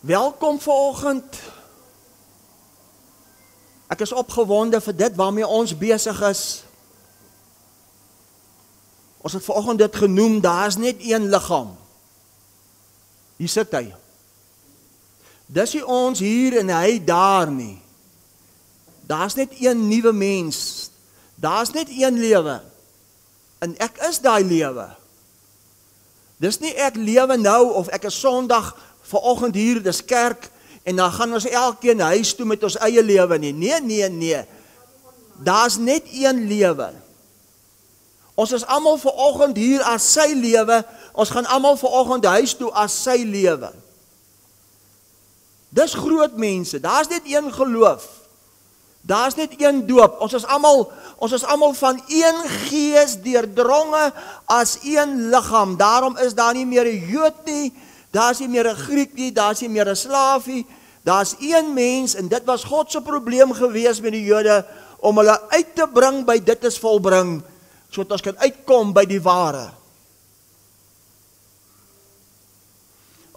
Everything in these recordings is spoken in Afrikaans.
Welkom vanoggend. Ek is opgewonde vir dit waarmee ons besig is. Ons het vanoggend dit genoem, daar is net een liggaam. Hier sit hy. Dis nie ons hier en hy daar nie. Daar's net een nuwe mens. Daar's net een lewe. En ek is daai lewe. Dis nie ek lewe nou of ek is Sondag vanoggend hier, dis kerk en dan gaan ons elkeen huis toe met ons eie lewe nie. Nee. Daar's net een lewe. Ons is almal vanoggend hier as sy lewe. Ons gaan almal vanoggend huis toe as sy lewe. Dis groot mense. Daar's net een geloof. Daar's net een doop. Ons is almal van een gees deurdronge as een liggaam. Daarom is daar nie meer 'n Jood nie, daar's nie meer 'n Griek nie, daar's nie meer 'n slaaf nie. Daar's een mens en dit was God se probleem gewees met die Jode om hulle uit te bring by dit is volbring, sodat ons kan uitkom by die ware.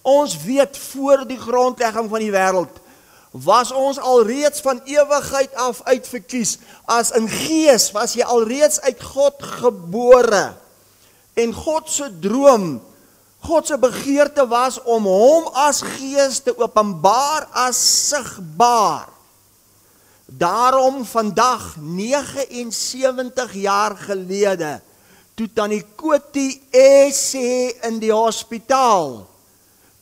Ons weet voor die grondlegging van die wêreld was ons alreeds van ewigheid af uitverkies. As in gees was jy alreeds uit God gebore. En God se droom, God se begeerte was om hom as gees te openbaar as sigbaar. Daarom vandag 79 jaar gelede toe Tannie Koti sê in die hospitaal,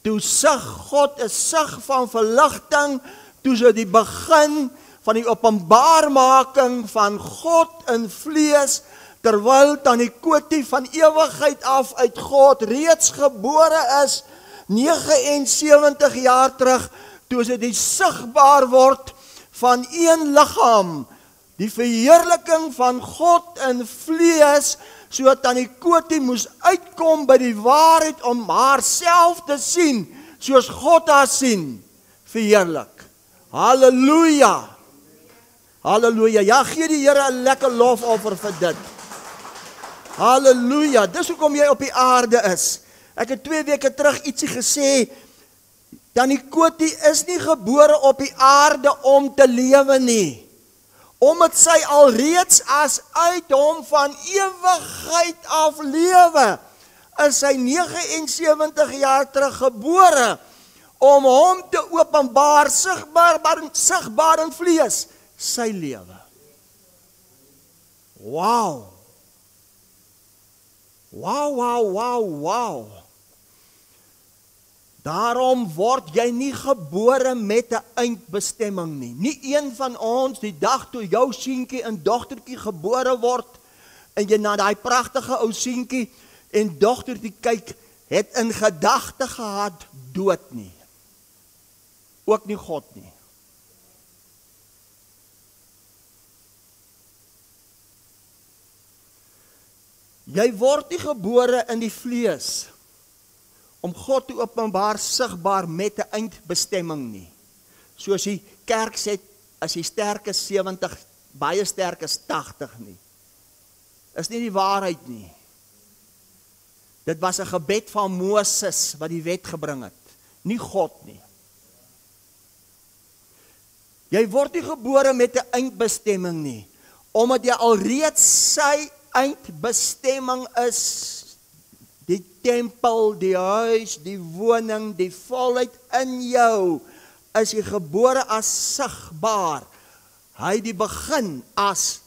toe sig God 'n sig van verligting, toe so die begin van die openbaarmaking van God in vlees, terwyl Tannie Koti van ewigheid af uit God reeds gebore is, 79 jaar terug, toe sy die sigbaar word van een liggaam, die verheerliking van God in vlees, so Tannie Koti moes uitkom by die waarheid om haarself te sien, soos God haar sien, verheerlik. Halleluja! Halleluja! Ja, gee die Here 'n lekker lofoffer vir dit. Halleluja! Dis hoekom jy op die aarde is. Ek het 2 weke terug ietsie gesê, Tannie Koti is nie gebore op die aarde om te lewe nie. Omdat sy alreeds as uit hom van ewigheid af lewe, is sy 79 jaar terug gebore, om hom te openbaar, sigbaar in vlees, sy lewe. Wow! Wow! Daarom word jy nie gebore met 'n eindbestemming nie. Nie een van ons, die dag toe jou seentjie en dogtertjie gebore word, en jy na daai pragtige ou seentjie en dogtertjie kyk, het in gedagte gehad dood nie. Ook nie God nie. Jy word nie gebore in die vlees om God te openbaar sigbaar met 'n eindbestemming nie. Soos die kerk sê, as jy sterk is 70, baie sterk is 80 nie. Is nie die waarheid nie. Dit was 'n gebed van Moses wat die wet gebring het, nie God nie. Jy word nie gebore met 'n eindbestemming nie, omdat jy alreeds sy eindbestemming is. Die tempel, die huis, die woning, die volheid in jou, is jy gebore as sigbaar. Hy die begin as,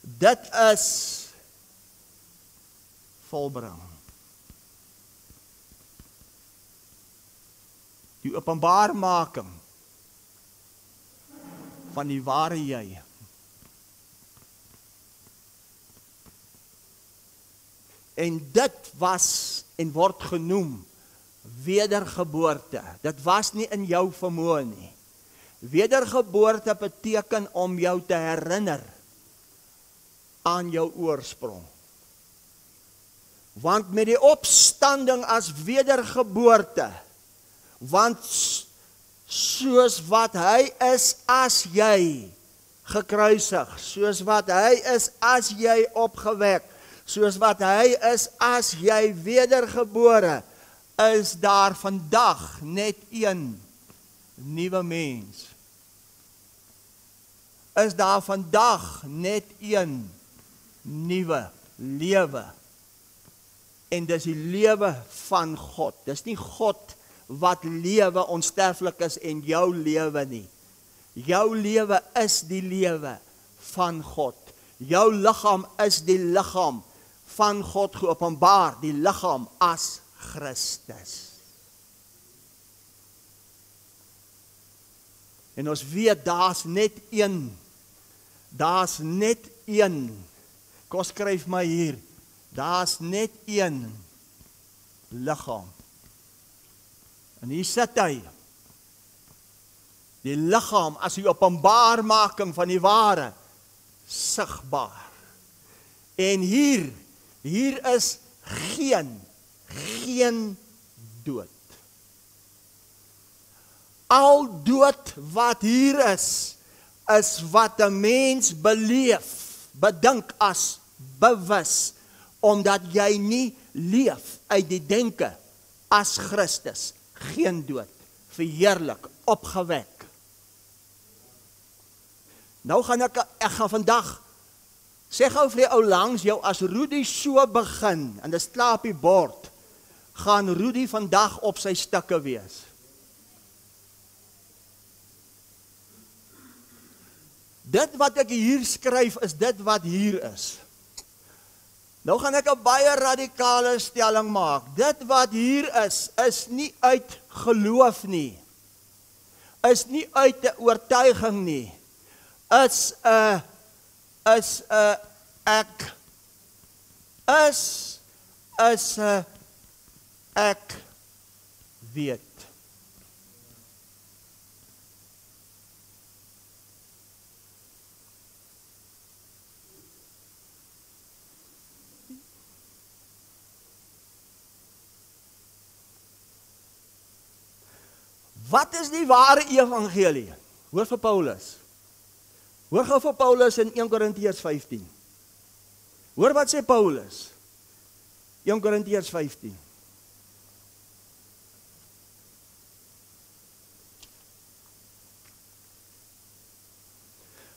dit is volbring. Die openbaarmaking van die ware jy. En dit was en word genoem wedergeboorte. Dit was nie in jou vermoë nie. Wedergeboorte beteken om jou te herinner aan jou oorsprong. Want met die opstanding as wedergeboorte, want soos wat hy is as jy gekruisig, soos wat hy is as jy opgewek, soos wat hy is as jy wedergebore, is daar vandag net een nuwe mens, is daar vandag net een nuwe lewe. En dis die lewe van God. Dis nie God wat lewe onsterflik is en jou lewe nie. Jou lewe is die lewe van God. Jou liggaam is die liggaam van God geopenbaar, die liggaam as Christus. En ons weet, daar's net een, kom skryf my hier, daar's net een liggaam. En hier sit hy, die liggaam as die openbaarmaking van die ware, sigbaar. En hier is geen dood. Al dood wat hier is wat 'n mens beleef, bedink as bewus, omdat jy nie leef uit die denke as Christus, geen dood, verheerlik, opgewek. Nou gaan ek gaan vandag, sê gou vir die ou langs jou, as Rudy so begin, en dis klaar op die bord, gaan Rudy vandag op sy stukke wees. Dit wat ek hier skryf, is dit wat hier is. Nou gaan ek 'n baie radikale stelling maak. Dit wat hier is nie uit geloof nie. Is nie uit 'n oortuiging nie. Ek weet. Wat is die ware evangelie? Hoor vir Paulus. Hoor gou vir Paulus in 1 Korintiërs 15. Hoor wat sê Paulus? 1 Korintiërs 15.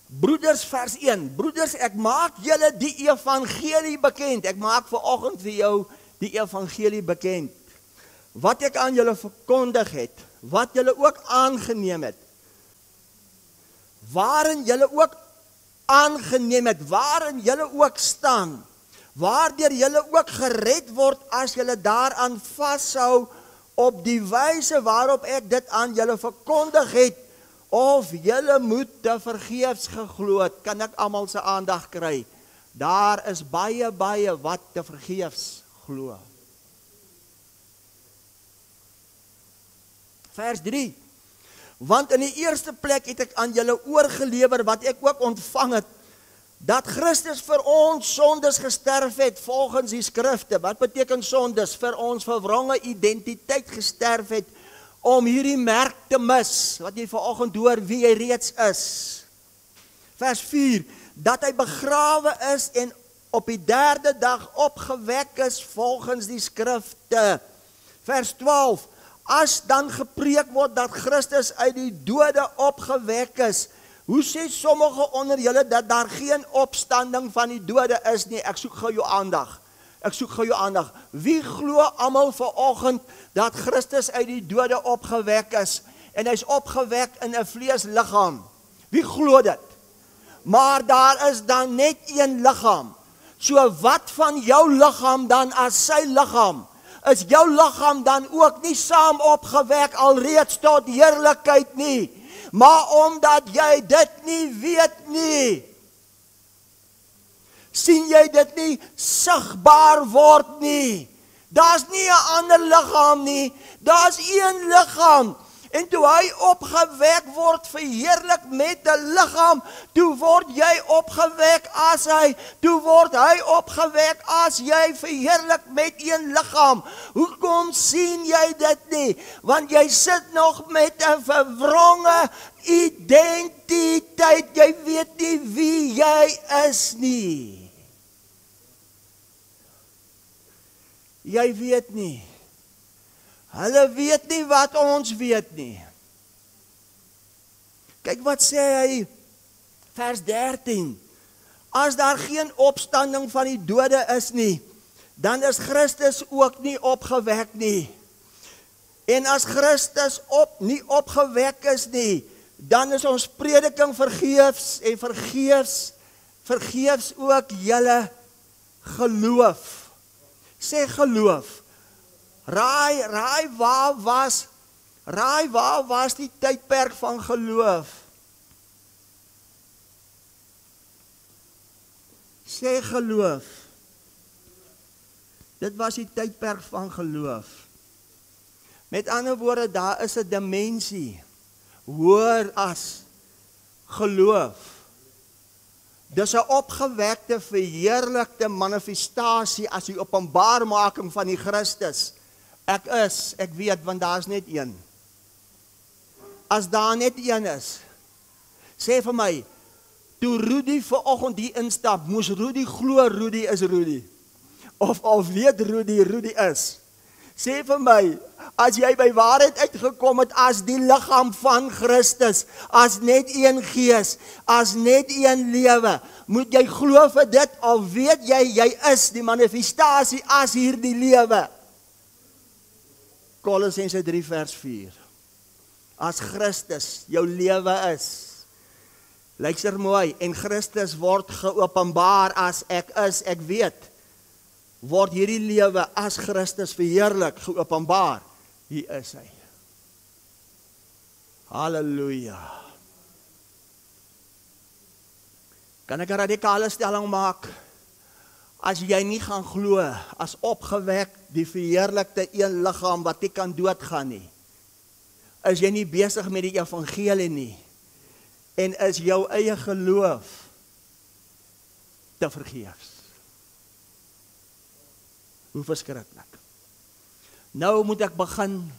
Broeders, vers 1. Broeders, ek maak julle die evangelie bekend. Ek maak vanoggend vir jou die evangelie bekend. Wat ek aan julle verkondig het, wat julle ook aangeneem het, waarin julle ook aangeneem het, waarin julle ook staan, waardeur julle ook gered word as julle daaraan vashou op die wyse waarop ek dit aan julle verkondig het, of julle moet te vergeefs geglo het. Kan ek almal se aandag kry? Daar is baie wat te vergeefs glo. Vers 3. Want in die eerste plek het ek aan julle oorgelewer wat ek ook ontvang het, dat Christus vir ons sondes gesterf het volgens die skrifte. Wat beteken sondes? Vir ons verwronge identiteit gesterf het, om hierdie merk te mis, wat jy vanoggend hoor wie hy reeds is. Vers 4. Dat hy begrawe is en op die 3de dag opgewek is volgens die skrifte. Vers 12. As dan gepreek word dat Christus uit die dode opgewek is, hoe sê sommige onder julle dat daar geen opstanding van die dode is nie? Ek soek gou jou aandag. Wie glo almal vanoggend dat Christus uit die dode opgewek is en hy's opgewek in 'n vleesliggaam? Wie glo dit? Maar daar is dan net een liggaam. So wat van jou liggaam dan as sy liggaam? Is jou liggaam dan ook nie saam opgewek alreeds tot heerlikheid nie? Maar omdat jy dit nie weet nie, sien jy dit nie sigbaar word nie. Daar's nie 'n ander liggaam nie, daar's een liggaam. En toe hy opgewek word verheerlik met 'n liggaam, toe word jy opgewek as hy, toe word hy opgewek as jy verheerlik met een liggaam. Hoekom sien jy dit nie? Want jy sit nog met 'n verwronge identiteit. Jy weet nie wie jy is nie. Jy weet nie. Hulle weet nie wat ons weet nie. Kyk wat sê hy, vers 13. As daar geen opstanding van die dode is nie, dan is Christus ook nie opgewek nie. En as Christus nie opgewek is nie, dan is ons prediking vergeefs en vergeefs ook julle geloof. Sê geloof. Raai waar was die tydperk van geloof? Sê geloof. Dit was die tydperk van geloof. Met ander woorde, daar is 'n dimensie hoër as geloof. Dis 'n opgewekte, verheerlikte manifestasie as die openbaarmaking van die Christus. Ek weet, want daar is net een. As daar net een is, sê vir my, toe Rudy vanoggend hier instap, moes Rudy glo Rudy is Rudy. Of al weet Rudy is. Sê vir my, as jy by waarheid uitgekom het as die liggaam van Christus, as net een gees, as net een lewe, moet jy glo vir dit, al weet jy is die manifestasie as hierdie lewe. Kolossense 3 vers 4. As Christus jou lewe is, luister mooi, en Christus word geopenbaar as ek is, ek weet, word hierdie lewe as Christus verheerlik, geopenbaar. Hier is hy. Halleluja. Kan ek 'n radikale stelling maak? As jy nie gaan glo, as opgewek die verheerlikte een liggaam wat nie kan doodgaan nie, is jy nie besig met die evangelie nie, en is jou eie geloof te vergeefs. Hoe verskriklik. Nou moet ek begin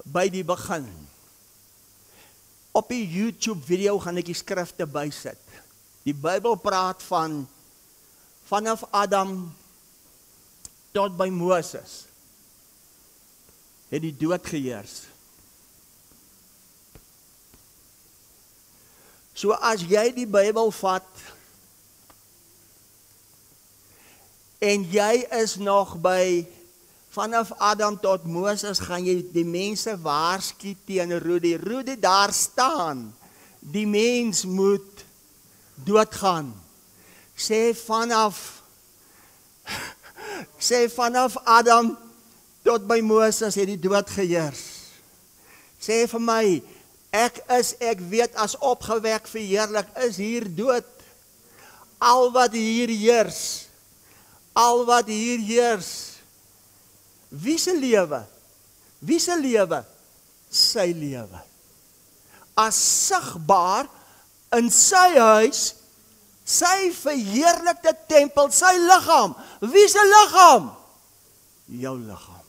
by die begin. Op die YouTube video gaan ek die skrifte bysit. Die Bybel praat vanaf Adam tot by Moses het die dood geheers. So as jy die Bybel vat en jy is nog by vanaf Adam tot Moses, gaan jy die mense waarsku teen Rudy. Rudy, daar staan, die mens moet doodgaan. Sê vanaf Adam tot by Moses het die dood geheers. Sê vir my, ek weet as opgewek verheerlik is hier dood. Al wat hier heers, wie se lewe? Wie se lewe? Sy lewe. As sigbaar in sy huis, sy verheerlikte tempel, sy liggaam. Wie se liggaam? Jou liggaam.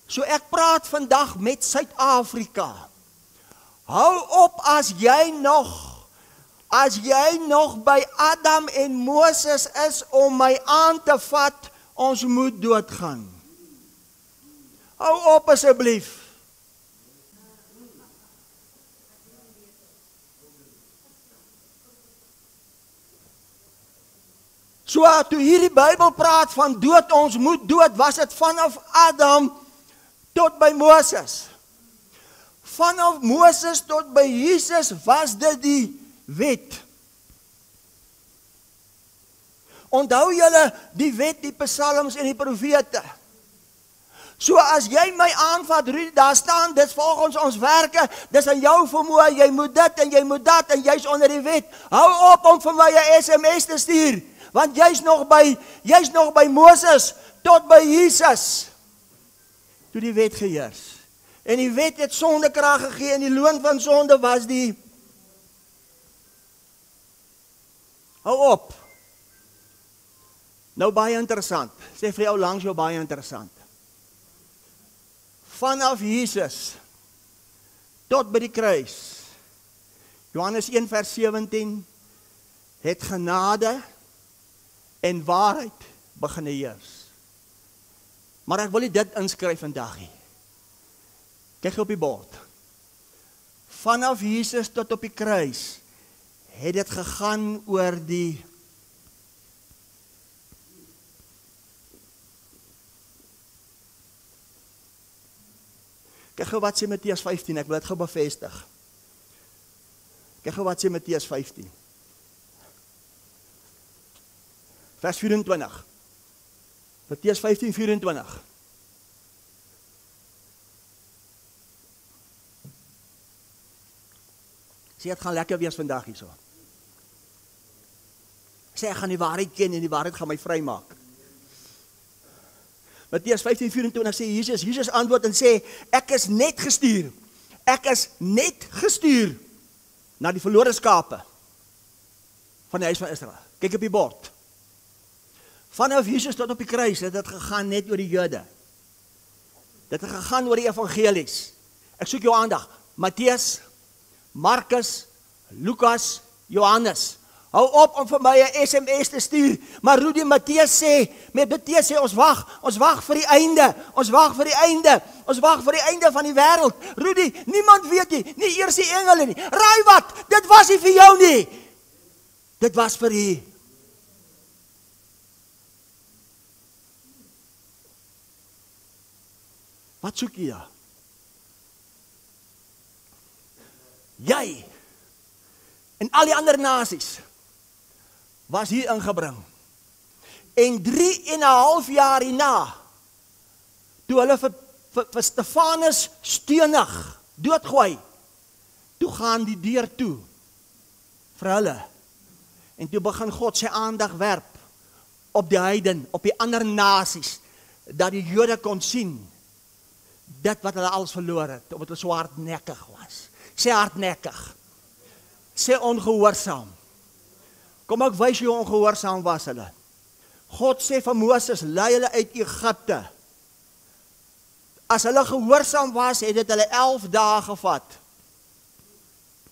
So ek praat vandag met Suid-Afrika. Hou op as jy nog by Adam en Moses is om my aan te vat, ons moet doodgaan. Hou op asseblief. So toe hierdie Bybel praat van dood, ons moet dood, was dit vanaf Adam tot by Moses. Vanaf Moses tot by Jesus was dit die wet. Onthou julle die wet, die psalms en die profete. So as jy my aanvat, daar staan, dit volgens ons werke, dis aan jou vermoë, jy moet dit en jy moet dat, en jy's onder die wet. Hou op om vir my 'n SMS te stuur, want jy's nog by Moses tot by Jesus. Toe die wet geheers. En die wet het sondekrag gegee en die loon van sonde was die. Hou op. Nou baie interessant. Sê vir jou langs jou baie interessant. Vanaf Jesus tot by die kruis. Johannes 1 vers 17 het genade en waarheid begin heers. Maar ek wil nie dit inskryf vandag nie. Kyk op die bord. vanaf Jesus tot op die kruis, het dit gegaan oor die kyk gou wat sê Matteus 15, ek wil dit gou bevestig. Kyk gou wat sê Matteus 15. Vers 24. Matteus 15, 24. Sê, het gaan lekker wees vandag hierso. Sê, ek gaan die waarheid ken en die waarheid gaan my vry maak. Matteus 15, 24 sê Jesus antwoord en sê, ek is net gestuur na die verlore skape van die huis van Israel. Kyk op die bord. Vanaf Jesus tot op die kruis het dit gegaan net oor die Jode. Dit het gegaan oor die evangelies. Ek soek jou aandag. Matteus, Markus, Lukas, Johannes. Hou op om vir my 'n SMS te stuur. Maar Rudy, Matteus sê ons wag vir die einde. Ons wag vir die einde van die wêreld. Rudy, niemand weet nie eers die engele nie. Raai wat? Dit was nie vir jou nie. Dit was vir u. Wat soek jy daar? Jy en al die ander nasies was hier ingebring. En 3,5 jaar hierna, toe hulle vir Stefanus steunig doodgooi, toe gaan die deur toe vir hulle. En toe begin God sy aandag werp op die heiden, op die ander nasies, dat die Jode kon sien dit wat hulle alles verloor het, omdat hulle so hardnekkig was. Sê hardnekkig. Sê ongehoorsaam. Kom ek wys jy hoe ongehoorsaam was hulle. God sê van Moses, lei hulle uit Egipte. As hulle gehoorsaam was, het dit hulle 11 dae gevat.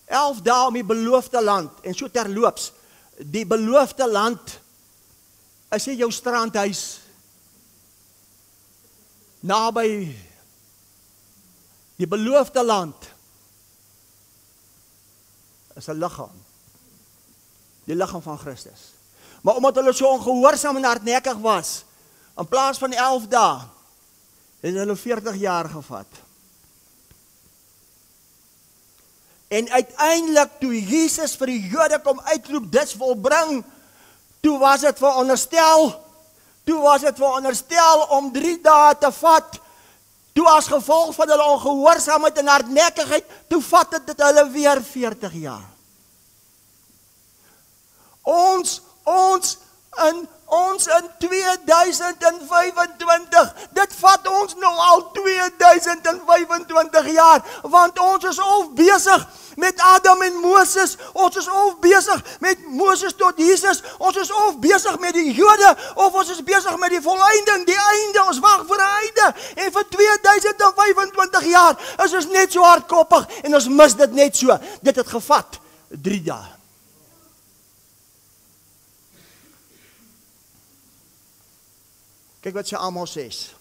11 dae om die beloofde land, en so terloops, die beloofde land, is nie jou strandhuis, naby die beloofde land, is 'n liggaam. Die liggaam van Christus. Maar omdat hulle so ongehoorsaam en hardnekkig was, in plaas van 11 dae, het hulle 40 jaar gevat. En uiteindelik, toe Jesus vir die Jode kom uitroep, dis volbring, toe was dit veronderstel om 3 dae te vat. Toe as gevolg van hulle ongehoorsaamheid en hardnekkigheid, toe vat dit hulle weer 40 jaar. Ons in 2025, dit vat ons nou al 2025 jaar, want ons is of besig met Adam en Moses, ons is of besig met Moses tot Jesus, ons is of besig met die Jode, of ons is besig met die volleinding, die einde, ons wag vir die einde, en vir 2025 jaar, is ons net so hardkoppig, en ons mis dit net so, dit het gevat, 3 dae. Kyk wat sê Amos 6.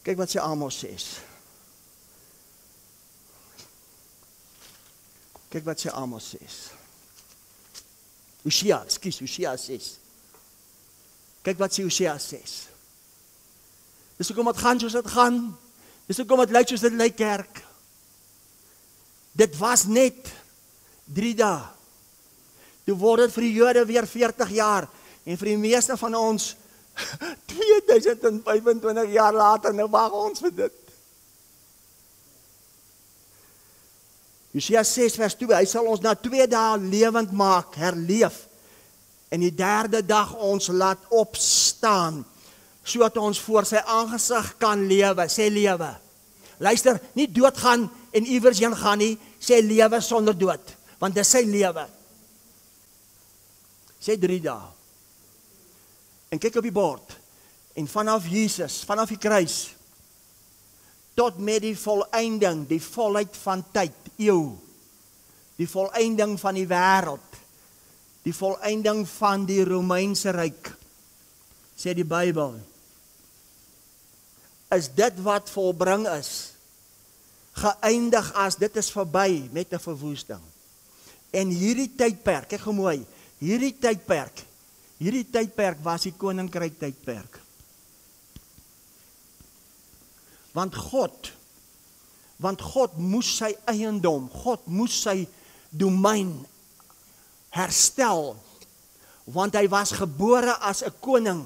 Kyk wat sê Amos 6. Kyk wat sê Amos 6. Hosea 6. Kyk wat sê Hosea 6. Dis hoekom dit gaan soos dit gaan. Dis hoekom dit lyk soos dit lyk, kerk. Dit was net 3 dae. Toe word dit vir die Jode weer 40 jaar. En vir die meeste van ons 2025 jaar later, nou wag ons vir dit. Hosea 6 vers 2, hy sal ons na 2 dae lewend maak, herleef, en die 3de dag ons laat opstaan, sodat ons voor sy aangesig kan lewe, sê lewe. Luister, nie doodgaan en iewers heen gaan nie, sê lewe sonder dood, want dis sy lewe. Sê 3 dae. En kyk op die bord, en vanaf Jesus, vanaf die kruis, tot met die volleinding, die volheid van tyd, eeu, die volleinding van die wêreld, die volleinding van die Romeinse ryk, sê die Bybel, is dit wat volbring is, geëindig as dit is verby met 'n verwoesting. En hierdie tydperk, kyk gou mooi, hierdie tydperk was die koninkryk tydperk. Want God moes sy eiendom, God moes sy domein herstel, want hy was gebore as 'n koning.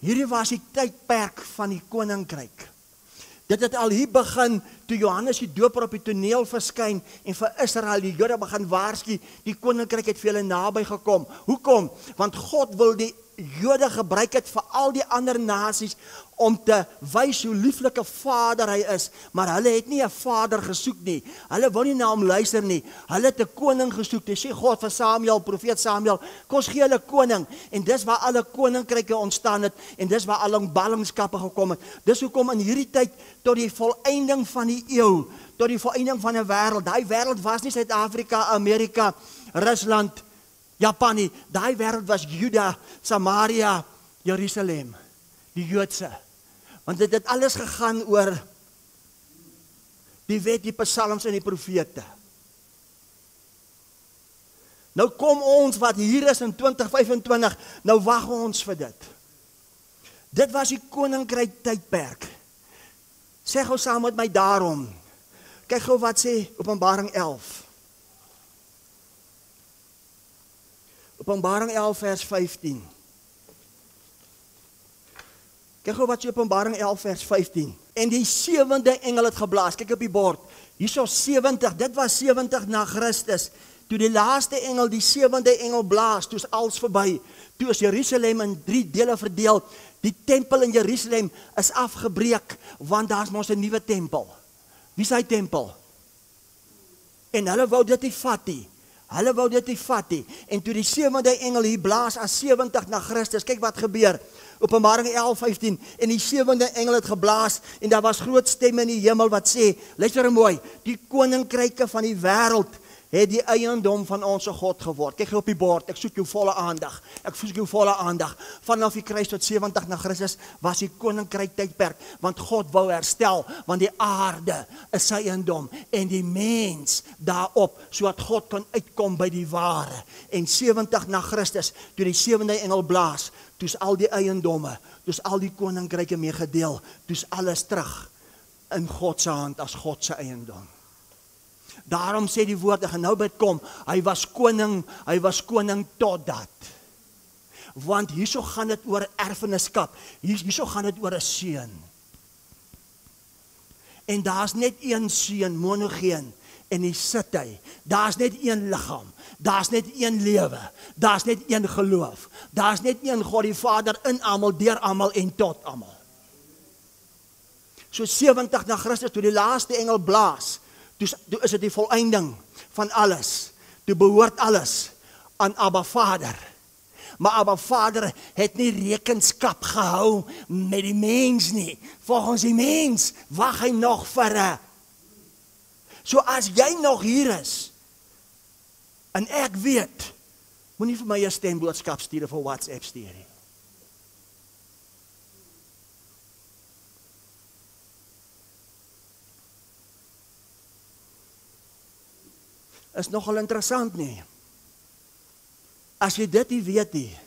Hierdie was die tydperk van die koninkryk. Dit het al hier begin, toe Johannes die Doper op die toneel verskyn, en vir Israel, die Jode begin waarsku, die koninkryk het vir hulle naby gekom. Hoekom? Want God wil die Jode gebruik het vir al die ander nasies, om te wys hoe lieflike vader hy is, maar hulle het nie 'n vader gesoek nie, hulle wou nie na hom luister nie, hulle het 'n koning gesoek. Dit sê God vir Samuel, profeet Samuel, kom ons gee hulle koning, en dis waar alle koninkryke ontstaan het, en dis waar alle ballingskappe gekom het. Dis hoekom in hierdie tyd, tot die volëinding van die eeu, tot die volëinding van 'n wêreld, daai wêreld was nie Suid-Afrika, Amerika, Rusland, Japan nie, daai wêreld was Juda, Samaria, Jerusalem, die Joodse. Want dit het alles gegaan oor die wet, die psalms en die profete. Nou kom ons wat hier is in 2025, nou wag ons vir dit. Dit was die koninkryk tydperk. Sê gou saam met my daarom. Kyk gou wat sê Openbaring 11. Openbaring 11 vers 15. Kyk gou wat sê Openbaring 11 vers 15. En die 7de engel het geblaas. Kyk op die bord. Hierso 70, dit was 70 na Christus. Toe die laaste engel, die 7de engel blaas, toe is alles verby. Toe is Jerusalem in 3 dele verdeel. Die tempel in Jerusalem is afgebreek, want daar is mos 'n nuwe tempel. Wie is hy tempel? En hulle wou dit nie vat nie. En toe die 7de engel hier blaas as 70 na Christus, kyk wat gebeur. Openbaring 11:15, en die 7de engel het geblaas, en daar was groot stemme in die hemel wat sê, luister mooi, die koninkryke van die wêreld het die eiendom van ons God geword. Kyk op die bord, ek soek jou volle aandag. Vanaf die kruis tot 70 na Christus was die koninkryk tydperk, want God wou herstel, want die aarde is sy eiendom, en die mens daarop, sodat God kan uitkom by die ware. En 70 na Christus, toe die 7de engel blaas, toe is al die eiendomme, toe is al die koninkryke mee gedeel, toe is alles terug in God se hand as God se eiendom. Daarom sê die woord, en nou by dit kom, hy was koning totdat. Want hierso gaan dit oor erfeniskap, hierso gaan dit oor 'n seun. En daar's net een seun, monogeen, en hy sit hy. Daar's net een liggaam, daar's net een lewe, daar's net een geloof, daar's net een God die Vader in almal, deur almal en tot almal. So 70 na Christus, toe die laaste engel blaas, toe is dit die volëinding van alles. Toe behoort alles aan Abba Vader. Maar Abba Vader het nie rekenskap gehou met die mens nie. Volgens die mens wag hy nog vir 'n. So as jy nog hier is, en ek weet, moenie vir my 'n stemboodskap stuur vir WhatsApp stuur nie. Is nogal interessant nie. As jy dit nie weet nie,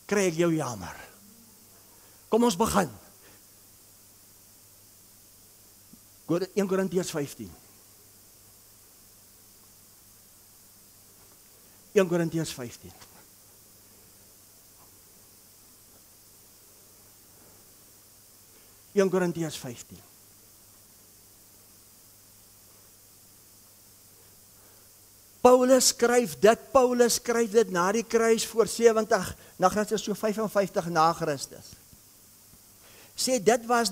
kry ek jou jammer. Kom ons begin. 1 Korintiërs 15. 1 Korintiërs 15. Korintiërs 15. Paulus skryf dit na die kruis voor 70 na Christus, so 55 na Christus. Sê dit was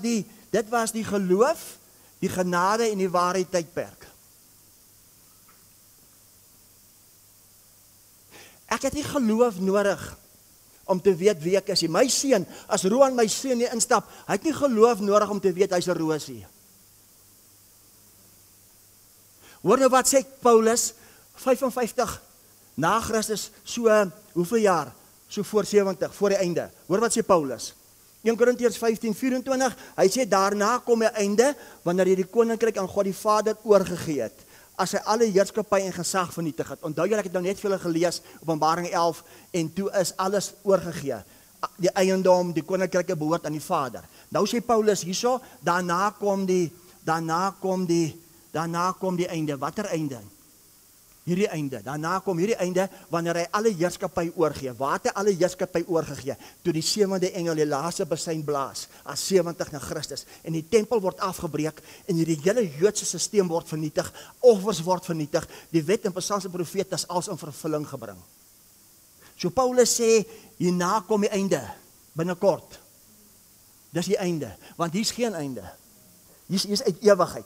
die geloof, die genade en die waarheid tydperk. Ek het nie geloof nodig om te weet wie ek is. My seun, as Roan my seun nie instap, hy het nie geloof nodig om te weet hy's 'n roosie. Hoor nou wat sê Paulus, 55 na Christus, so hoeveel jaar? So voor 70, voor die einde. Hoor wat sê Paulus. 1 Korintiërs 15:24, hy sê daarna kom 'n einde, wanneer jy die koninkryk aan God die Vader oorgegee het, as hy alle heerskappy en gesag vernietig het. Onthou julle, ek het nou net vir julle gelees, Openbaring 11, en toe is alles oorgegee. Die eiendom, die koninkryke behoort aan die Vader. Nou sê Paulus hierso, daarna kom die einde. Watter einde? Hierdie einde. Daarna kom hierdie einde wanneer hy alle heerskappy oorgee. Waar het hy alle heerskappy oorgegee? Toe die 7de engel die laaste besyn blaas, as 70 na Christus. En die tempel word afgebreek en hierdie hele Joodse stelsel word vernietig, offers word vernietig. Die wet en Psalms en profete is als in vervulling gebring. So Paulus sê, hierna kom die einde, binnekort. Dis die einde, want hier's geen einde. Hier's uit ewigheid.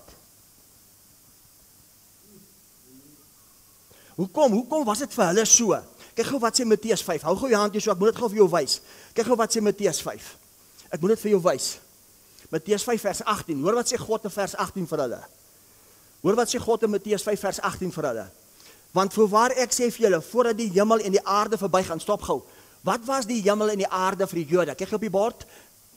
Hoekom was dit vir hulle so? Kyk gou wat sê Matteus 5. Hou gou jou hand hier so, ek moet dit gou vir jou wys. Kyk gou wat sê Matteus 5. Ek moet dit vir jou wys. Matteus 5 vers 18. Hoor wat sê God in vers 18 vir hulle. Hoor wat sê God in Matteus 5 vers 18 vir hulle. Want voorwaar ek sê vir julle, voordat die hemel en die aarde verbygaan, stop gou. Wat was die hemel en die aarde vir die Jode? Kyk op die bord.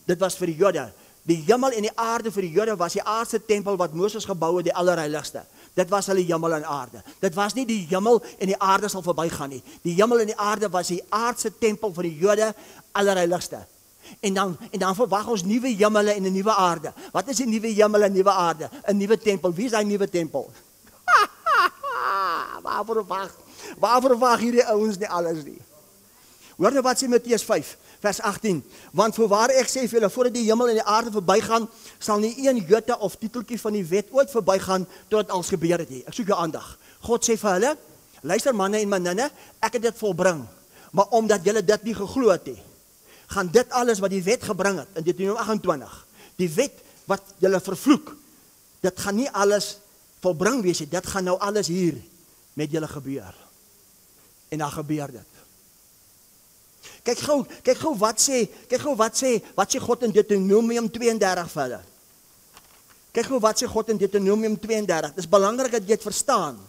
Dit was vir die Jode. Die hemel en die aarde vir die Jode was die aardse tempel wat Moses gebou het, die allerheiligste. Dit was hulle hemel en aarde. Dit was nie die hemel en die aarde sal verbygaan nie. Die hemel en die aarde was die aardse tempel vir die Jode, allerheiligste. En dan verwag ons nuwe hemele en 'n nuwe aarde. Wat is die nuwe hemel en nuwe aarde? 'n Nuwe tempel. Wie is daai nuwe tempel? Waarvoor wag hierdie ouens nie alles nie? Hoor nou wat sê Matteus 5 vers 18. Want voorwaar ek sê vir julle, voordat die hemel en die aarde verbygaan, sal nie een jota of titeltjie van die wet ooit verbygaan totdat alles gebeur het nie. Ek soek jou aandag. God sê vir hulle, luister manne en maninne, ek het dit volbring. Maar omdat julle dit nie geglo het nie, gaan dit alles wat die wet gebring het in Deuteronomium 28, die wet wat julle vervloek, dit gaan nie alles volbring wees nie. Dit gaan nou alles hier met julle gebeur. En dan gebeur dit. Kyk gou wat sê God in Deuteronomium 32 vir hulle. Kyk gou wat sê God in Deuteronomium 32. Dis belangrik dat jy dit verstaan.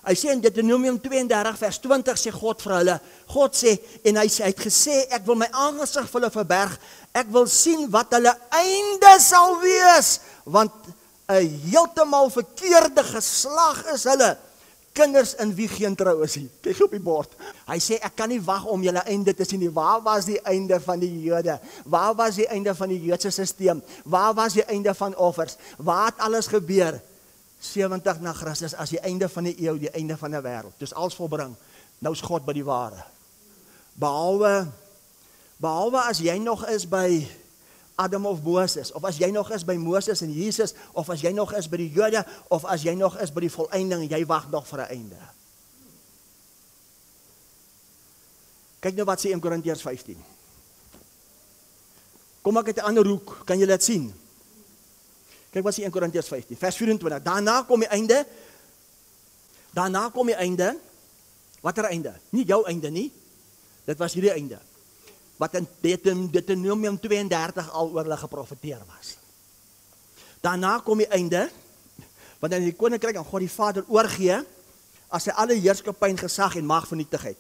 Hy sê in Deuteronomium 32 vers 20 sê God vir hulle. God sê, en hy het gesê, ek wil my aangesig vir hulle verberg. Ek wil sien wat hulle einde sal wees, want 'n heeltemal verkeerde geslag is hulle. Kinders in wie geen trou is nie. Kyk op die bord. Hy sê, ek kan nie wag om julle einde te sien nie. Waar was die einde van die Jode? Waar was die einde van die Joodse stelsel? Waar was die einde van offers? Waar het alles gebeur? 70 na Christus, as die einde van die eeu, die einde van die wêreld. Dus alles volbring. Nou is God by die ware. Behalwe as jy nog is by Adam of Moses, of as jy nog is by Moses en Jesus, of as jy nog is by die Jode, of as jy nog is by die volëinding, en jy wag nog vir 'n einde. Kyk nou wat sê 1 Korintiërs 15. Kom ek uit 'n ander hoek, kan jy dit sien? Kyk wat sê 1 Korintiërs 15, vers 24. Daarna kom die einde. Watter einde? Nie jou einde nie. Dit was hierdie einde. Wat in Deuteronomium 32 al oor hulle geprofeteer was. Daarna kom die einde, wanneer die koninkryk aan God die Vader oorgee, as hy alle heerskappy en gesag en mag vernietig het.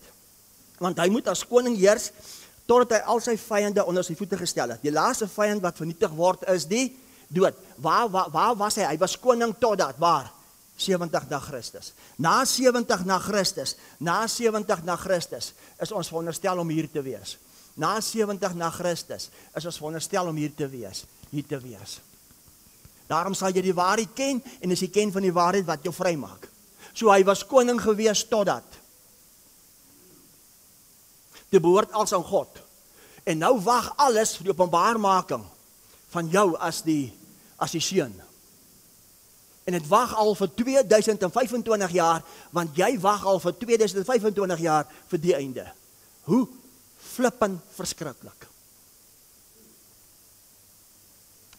Want hy moet as koning heers, totdat hy al sy vyande onder sy voete gestel het. Die laaste vyand wat vernietig word is die dood. Waar was hy? Hy was koning totdat, waar? 70 na Christus. Na 70 na Christus is ons veronderstel om hier te wees. Na 70 na Christus is ons veronderstel om hier te wees. Daarom sal jy die waarheid ken, en as jy ken van die waarheid wat jou vry maak. So hy was koning gewees totdat. Dit behoort als aan God. En nou wag alles vir die openbaarmaking van jou as die seun. En dit wag al vir 2025 jaar, want jy wag al vir 2025 jaar vir die einde. Hoe flippend verskriklik.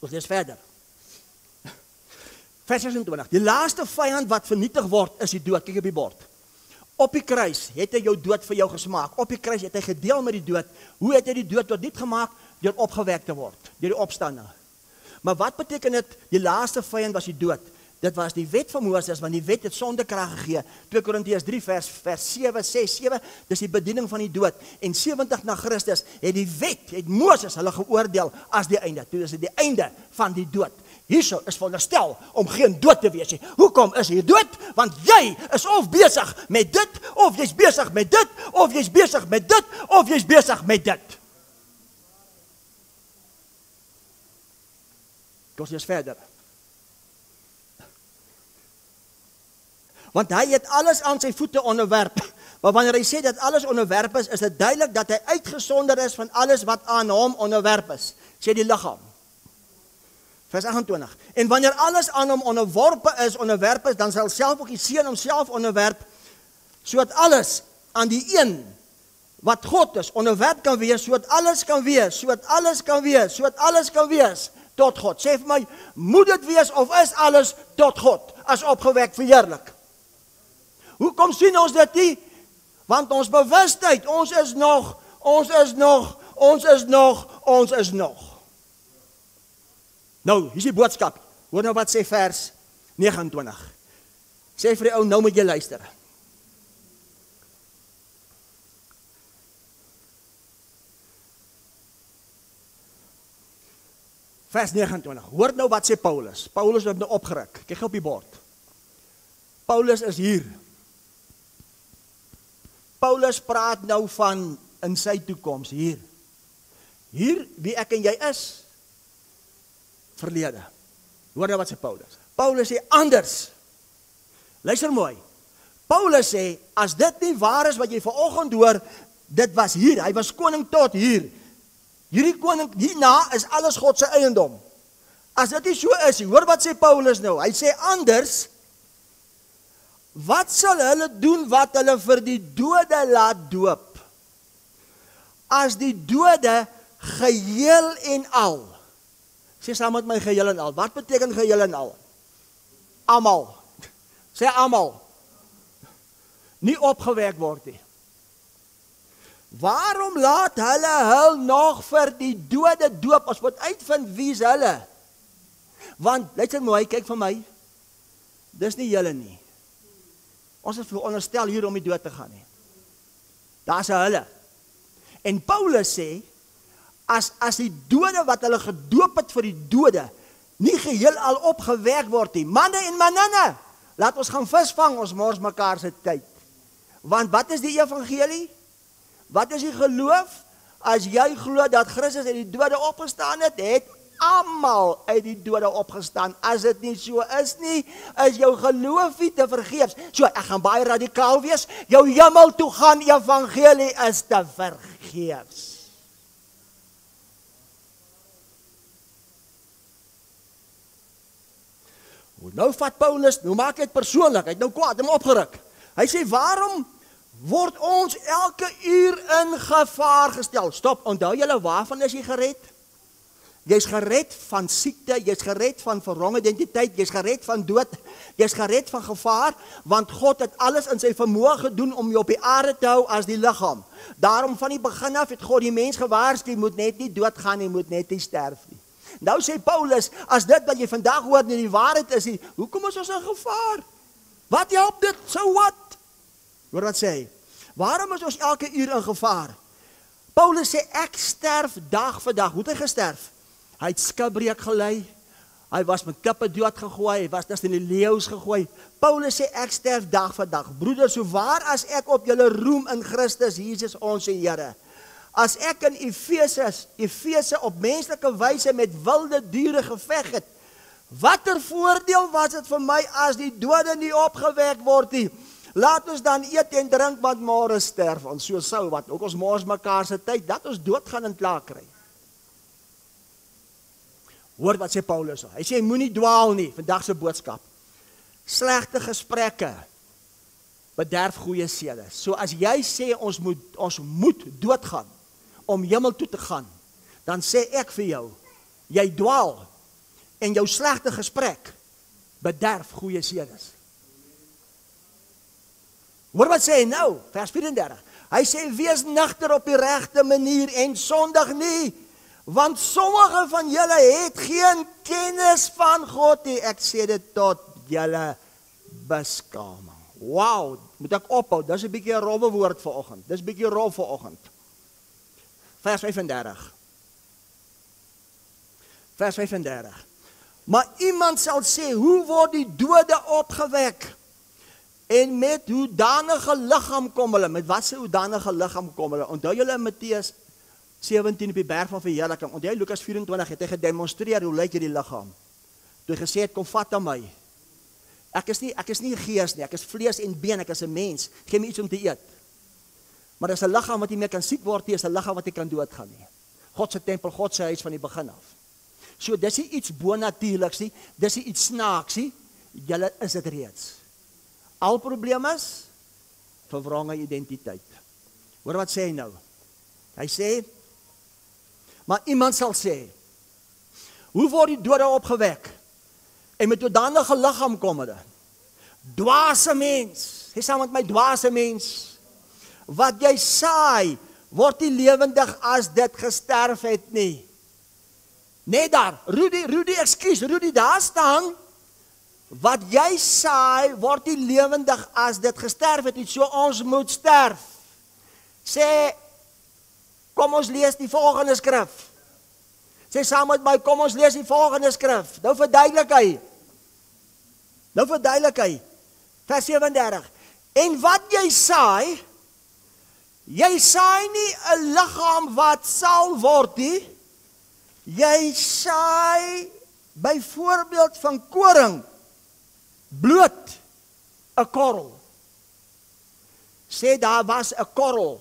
Ons lees verder. Vers 26. Die laaste vyand wat vernietig word is die dood. Kyk op die bord. Op die kruis het hy jou dood vir jou gesmaak. Op die kruis het hy gedeel met die dood. Hoe het hy die dood tot niet gemaak? Deur opgewek te word, deur die opstanding. Maar wat beteken dit? Die laaste vyand was die dood. Dit was die wet van Moses, want die wet het sondekrag gegee. 2 Korintiërs 3 vers 7, 6, 7, dis die bediening van die dood. En 70 na Christus het die wet, het Moses hulle geoordeel as die einde. Toe is dit die einde van die dood. Hierso is veronderstel om geen dood te wees nie. Hoekom is hier dood? Want jy is of besig met dit, of jy's besig met dit, of jy's besig met dit, of jy's besig met dit. Kom eens verder. Want hy het alles aan sy voete onderwerp. Maar wanneer hy sê dat alles onderwerp is dit duidelik dat hy uitgesonder is van alles wat aan hom onderwerp is. Sê die liggaam. Vers 28. En wanneer alles aan hom onderwerp is, dan sal self ook die seun homself onderwerp, sodat alles aan die een wat God is, onderwerp kan wees, sodat alles kan wees tot God. Sê vir my, moet dit wees of is alles tot God, as opgewek verheerlik? Hoekom sien ons dit nie? Want ons bewustheid, ons is nog. Nou, hier is die boodskap. Hoor nou wat sê vers 29. Sê vir die ou, nou moet jy luister. Vers 29. Hoor nou wat sê Paulus. Paulus het nou opgeruk. Kyk op die bord. Paulus is hier. Paulus praat nou van in sy toekoms hier. Hier wie ek en jy is. Verlede. Hoor nou wat sê Paulus. Paulus sê anders. Luister mooi. Paulus sê, as dit nie waar is wat jy vanoggend hoor, dit was hier. Hy was koning tot hier. Hierdie koning, hierna is alles God se eiendom. As dit nie so is, hoor wat sê Paulus nou. Hy sê anders, wat sal hulle doen wat hulle vir die dode laat doop? As die dode geheel en al. Sê saam met my geheel en al. Wat beteken geheel en al? Almal. Sê almal. Nie opgewek word nie. Waarom laat hulle nog vir die dode doop? Ons moet uitvind wie is hulle. Want, luister mooi, kyk vir my. Dis nie julle nie. Ons is veronderstel hier om die dood te gaan nie. Daar is hulle. En Paulus sê, as die dode wat hulle gedoop het vir die dode, nie geheel al opgewerk word nie. Manne en manninne, laat ons gaan visvang, ons mors mekaar se tyd. Want wat is die evangelie? Wat is die geloof? As jy glo dat Christus uit die dode opgestaan het, het almal uit die dode opgestaan. As dit nie so is nie, is jou geloof nie te vergeefs. So, ek gaan baie radikaal wees, jou hemel toe gaan evangelie is te vergeefs. Nou vat Paulus, nou maak hy het persoonlik, hy het nou kwaad, hom opgeruk. Hy sê, waarom word ons elke uur in gevaar gestel? Stop, onthou julle, waarvan is jy gered? Jy is gered van siekte, jy is gered van verwronge identiteit, jy is gered van dood, jy is gered van gevaar, want God het alles in sy vermoë gedoen om jou op die aarde te hou as die liggaam. Daarom van die begin af het God die mens gewaarsku, jy moet net nie doodgaan, jy moet net nie sterf nie. Nou sê Paulus, as dit wat jy vandag hoor nie die waarheid is, hoekom is ons in gevaar? Wat help dit? So what? Hoor wat sê hy? Waarom is ons elke uur in gevaar? Paulus sê, ek sterf dag vir dag. Hoe het hy gesterf? Hy het skipbreek gelei, hy was met kippe dood gegooi, hy was tussen die leeu's gegooi. Paulus sê, ek sterf dag vir dag. Broeder, so waar as ek op julle roem in Christus Jesus ons Here, as ek in Efese op menslike wyse met wilde diere geveg het, watter voordeel was dit vir my as die dode nie opgewek word nie? Laat ons dan eet en drink, want môre sterf ons, so sou wat, ook ons mors mekaar se tyd, dat ons dood gaan en klaar kry. Hoor wat sê Paulus, hy sê, moenie dwaal nie, vandag se boodskap. Slegte gesprekke bederf goeie sede. So as jy sê, ons moet doodgaan, om hemel toe te gaan, dan sê ek vir jou, jy dwaal, en jou slegte gesprek bederf goeie sedes. Hoor wat sê hy nou, vers 34, hy sê, wees nugter op die regte manier en sondig nie, want sommige van julle het geen kennis van God nie. Ek sê dit tot julle beskaming. Wow, moet ek ophou, dis 'n bietjie 'n rowwe woord vanoggend. Dis bietjie rof vanoggend. Vers 35. Vers 35. Maar iemand sal sê, hoe word die dode opgewek? En met hoedanige liggaam kom hulle? Met wat se hoedanige liggaam kom hulle? Onthou julle in Matteus 17 op die berg van verheerliking. Onthou Lukas 24 het hy gedemonstreer hoe lyk hierdie liggaam. Toe hy gesê het, kom vat aan my. Ek is nie 'n gees nie, ek is vlees en been, ek is 'n mens. Gee my iets om te eet. Maar dis 'n liggaam wat nie meer kan siek word nie, is 'n liggaam wat nie kan doodgaan nie. God se tempel, God se huis van die begin af. So dis nie iets bonatuurliks nie, dis nie iets snaaks nie. Julle is dit reeds. Al probleem is verwronge identiteit. Hoor wat sê hy nou? Hy sê, maar iemand sal sê, hoe word die dode opgewek? En met hoedanige liggaam kom hulle? Dwaase mens, sê saam met my, dwaase mens, wat jy saai, word nie lewendig as dit gesterf het nie. Nee daar, Rudy, daar staan, wat jy saai, word nie lewendig as dit gesterf het nie, so ons moet sterf. Sê, kom ons lees die volgende skrif. Sê saam met my, kom ons lees die volgende skrif. Nou verduidelik hy. Vers 37. En wat jy saai nie 'n liggaam wat sal word nie. Jy saai byvoorbeeld van koring bloot 'n korrel. Sê daar was 'n korrel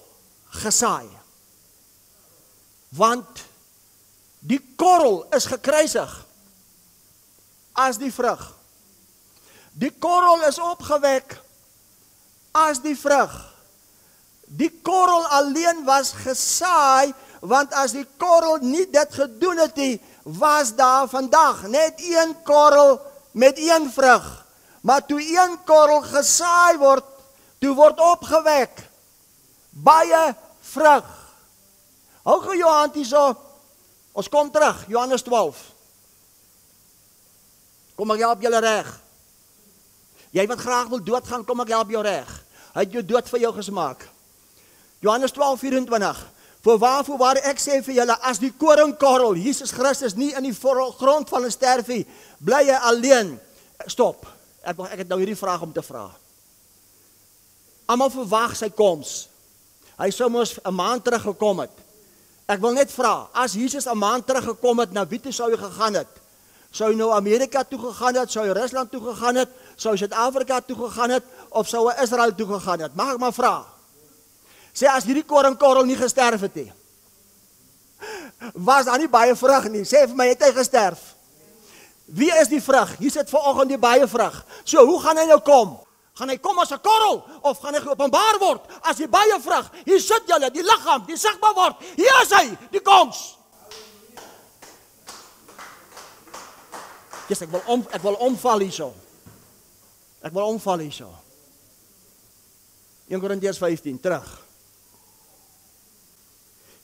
gesaai. Want die korrel is gekruisig as die vrug. Die korrel is opgewek as die vrug. Die korrel alleen was gesaai, want as die korrel nie dit gedoen het nie, was daar vandag net een korrel met een vrug. Maar toe een korrel gesaai word, toe word opgewek baie vrug. Hou gou jou hand hierso. Ons kom terug, Johannes 12. Kom ek help julle reg. Jy wat graag wil doodgaan, kom ek help jou reg. Hy het jou dood vir jou gesmaak. Johannes 12:24. Voorwaar ek sê vir julle, as die koringkorrel, Jesus Christus nie in die grond van 'n sterf nie, bly hy alleen. Stop. Ek het nou hierdie vraag om te vra. Almal verwag sy koms. Hy sou mos 'n maand terug gekom het. Ek wil net vra, as Jesus 'n maand terug gekom het, na wie toe sou hy gegaan het? Sou hy nou Amerika toe gegaan het, sou hy Rusland toe gegaan het, sou hy Suid-Afrika toe gegaan het, of sou hy Israel toe gegaan het? Mag ek maar vra? Sê as hierdie koringkorrel nie gesterf het nie, was daar nie baie vrug nie. Sê vir my, het hy gesterf? Wie is die vrug? Hier sit vanoggend die baie vrug. So, hoe gaan hy nou kom? Gaan hy kom as 'n korrel, of gaan hy geopenbaar word as die baie vrug? Hier sit julle, die liggaam, die sigbaar word. Hier is hy, die koms. Yes, ek wil omval hierso. 1 Korintiërs 15, terug.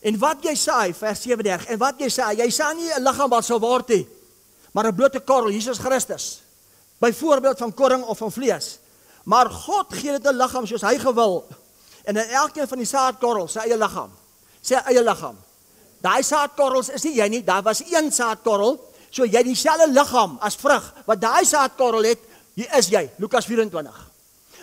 En wat jy saai, vers 37, en wat jy saai nie 'n liggaam wat sal word nie, maar 'n blote korrel, Jesus Christus. Byvoorbeeld van koring of van vlees. Maar God gee dit 'n liggaam soos hy gewil. En in elkeen van die saadkorrels sy eie liggaam. Sy eie liggaam. Daai saadkorrels is nie jy nie, daar was een saadkorrel, so jy dieselfde liggaam as vrug wat daai saadkorrel het, hier is jy, Lukas 24.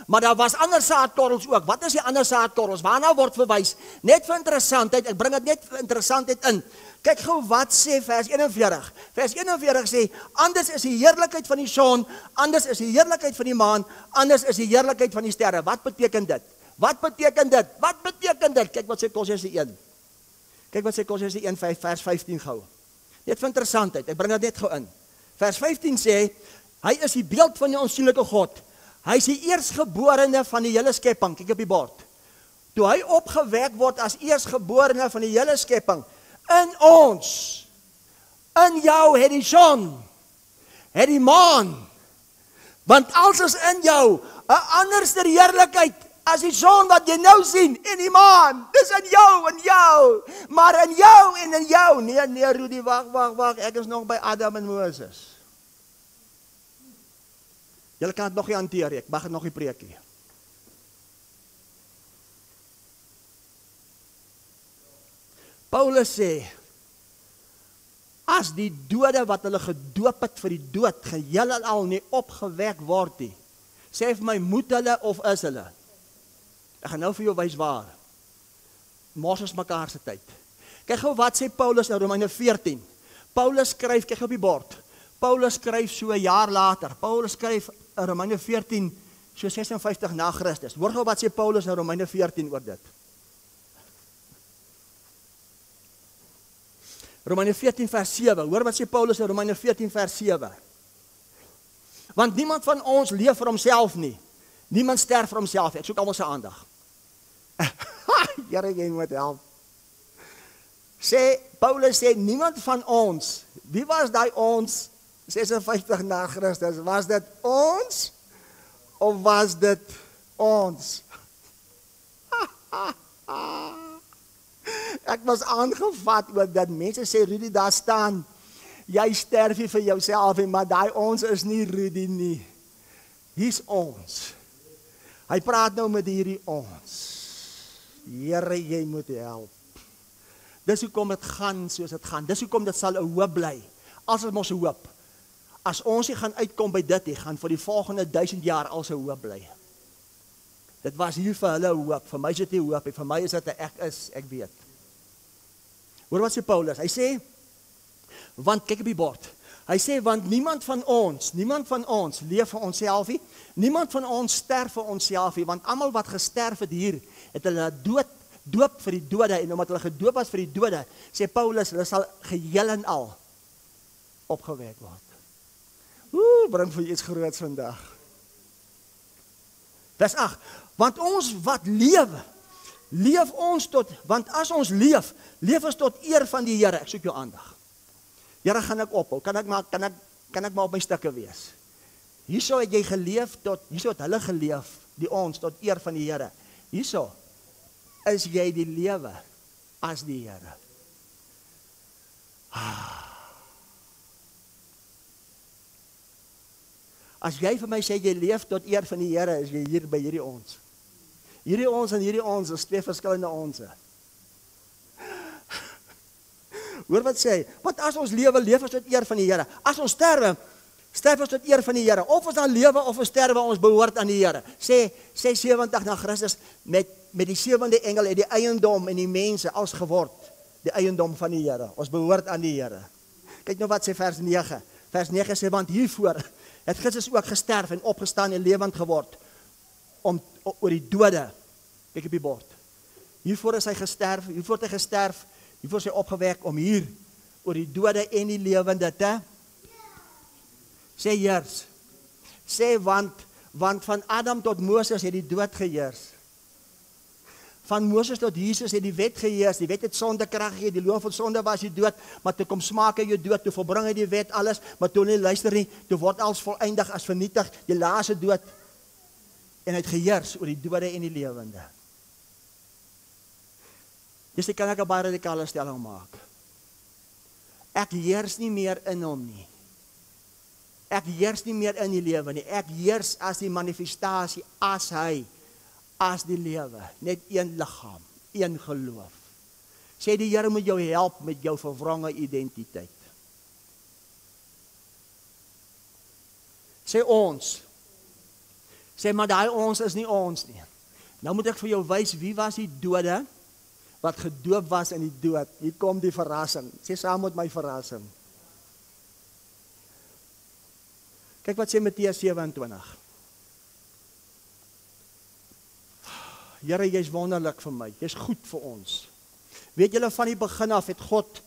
Maar daar was ander saadkorrels ook. Wat is die ander saadkorrels? Waarna word verwys? Net vir interessantheid, ek bring dit net vir interessantheid in. Kyk gou wat sê vers 41. Vers 41 sê, anders is die heerlikheid van die son, anders is die heerlikheid van die maan, anders is die heerlikheid van die sterre. Wat beteken dit? Kyk wat sê Kolossense 1. Vers 15 gou. Net vir interessantheid, ek bring dit net gou in. Vers 15 sê, hy is die beeld van die onsigbare God. Hy is die eerstgeborene van die hele skepping. Kyk op die bord. Toe hy opgewek word as eerstgeborene van die hele skepping, in ons, in jou het die son, het die maan, want alles is in jou, 'n anderste heerlikheid as die son wat jy nou sien, en die maan, dis in jou, maar in jou en in jou, nee, Rudy, wag, ek is nog by Adam en Moses. Julle kan dit nog nie hanteer, ek mag dit nog nie preek nie. Paulus sê, as die dode wat hulle gedoop het vir die dood, geheel en al nie opgewek word nie, sê vir my, moet hulle of is hulle? Ek gaan nou vir jou wys waar. Mos ons mekaar se tyd. Kyk gou wat sê Paulus in Romeine 14. Paulus skryf, kyk op die bord. Paulus skryf so 'n jaar later. Paulus skryf in Romeine 14 so 56 na Christus. Hoor gou wat sê Paulus in Romeine 14 oor dit. Romeine 14 vers 7. Hoor wat sê Paulus in Romeine 14 vers 7. Want niemand van ons leef vir homself nie. Niemand sterf vir homself. Ek soek almal se aandag. Here, jy moet help. Paulus sê, niemand van ons, wie was daai ons, 56 na Christus, was dit ons, of was dit ons? Ek was aangevat oor dat mense sê, Rudy, daar staan, jy sterf nie vir jouself, maar daai ons is nie Rudy nie. Hier's ons. Hy praat nou met hierdie ons. Here, jy moet help. Dis hoekom dit gaan soos dit gaan. Dis hoekom dit sal 'n hoop bly. As dit mos 'n hoop. As ons nie gaan uitkom by dit nie, gaan vir die volgende 1000 jaar al se hoop bly. Dit was hier vir hulle 'n hoop. Vir my is dit nie hoop nie. Vir my is dit 'n ek weet. Hoor wat sê Paulus? Hy sê, want kyk op die bord. Hy sê, want niemand van ons leef vir onsself nie. Niemand van ons sterf vir onsself nie, want almal wat gesterf het hier, het hulle doop vir die dode, en omdat hulle gedoop was vir die dode, sê Paulus, hulle sal geheel en al opgewek word. Bring vir iets groots vandag. Vers 8, want ons wat leef ons tot, want as ons leef ons tot eer van die Here. Ek soek jou aandag. Here, gaan ek ophou, kan ek maar op my stukke wees. Hierso het jy geleef hierso het hulle geleef, die ons, tot eer van die Here. Hierso is jy die lewe as die Here. As jy vir my sê, jy leef tot eer van die Here, is jy hier by hierdie ons. Hierdie ons en hierdie ons is twee verskillende onse. Hoor wat sê hy, want as ons leef ons tot eer van die Here. As ons sterf ons tot eer van die Here. Of ons dan lewe of ons sterwe, ons behoort aan die Here. Sê 70 na Christus, met die 7de engel het die eiendom en die mense als geword, die eiendom van die Here. Ons behoort aan die Here. Kyk nou wat sê vers 9. Vers 9 sê, want hiervoor het Christus ook gesterf en opgestaan en lewend geword, oor die dode. Kyk op die bord. Hiervoor is hy gesterf, hiervoor is hy opgewek om hier, oor die dode en die lewende te sê heers. Sê want van Adam tot Moses het die dood geheers. Van Moses tot Jesus het die wet geheers. Die wet het sondekrag gegee, die loon van sonde was die dood, maar toe kom smaak hy jou dood, toe volbring hy die wet alles, maar toe nie luister nie, toe word alles voleindig as vernietig, die laaste dood, en hy het geheers oor die dode en die lewende. Dus ek kan ek 'n baie radikale stelling maak. Ek heers nie meer in hom nie. Ek heers nie meer in die lewe nie. Ek heers as die manifestasie, as hy, as die lewe. Net een liggaam, een geloof. Sê die Here moet jou help met jou verwronge identiteit. Sê ons. Sê maar daai ons is nie ons nie. Nou moet ek vir jou wys wie was die dode wat gedoop was in die dood. Hier kom die verrassing. Sê saam met my verrassing. Kyk wat sê Matteus 27. Here, jy is wonderlik vir my. Jy is goed vir ons. Weet julle, van die begin af het God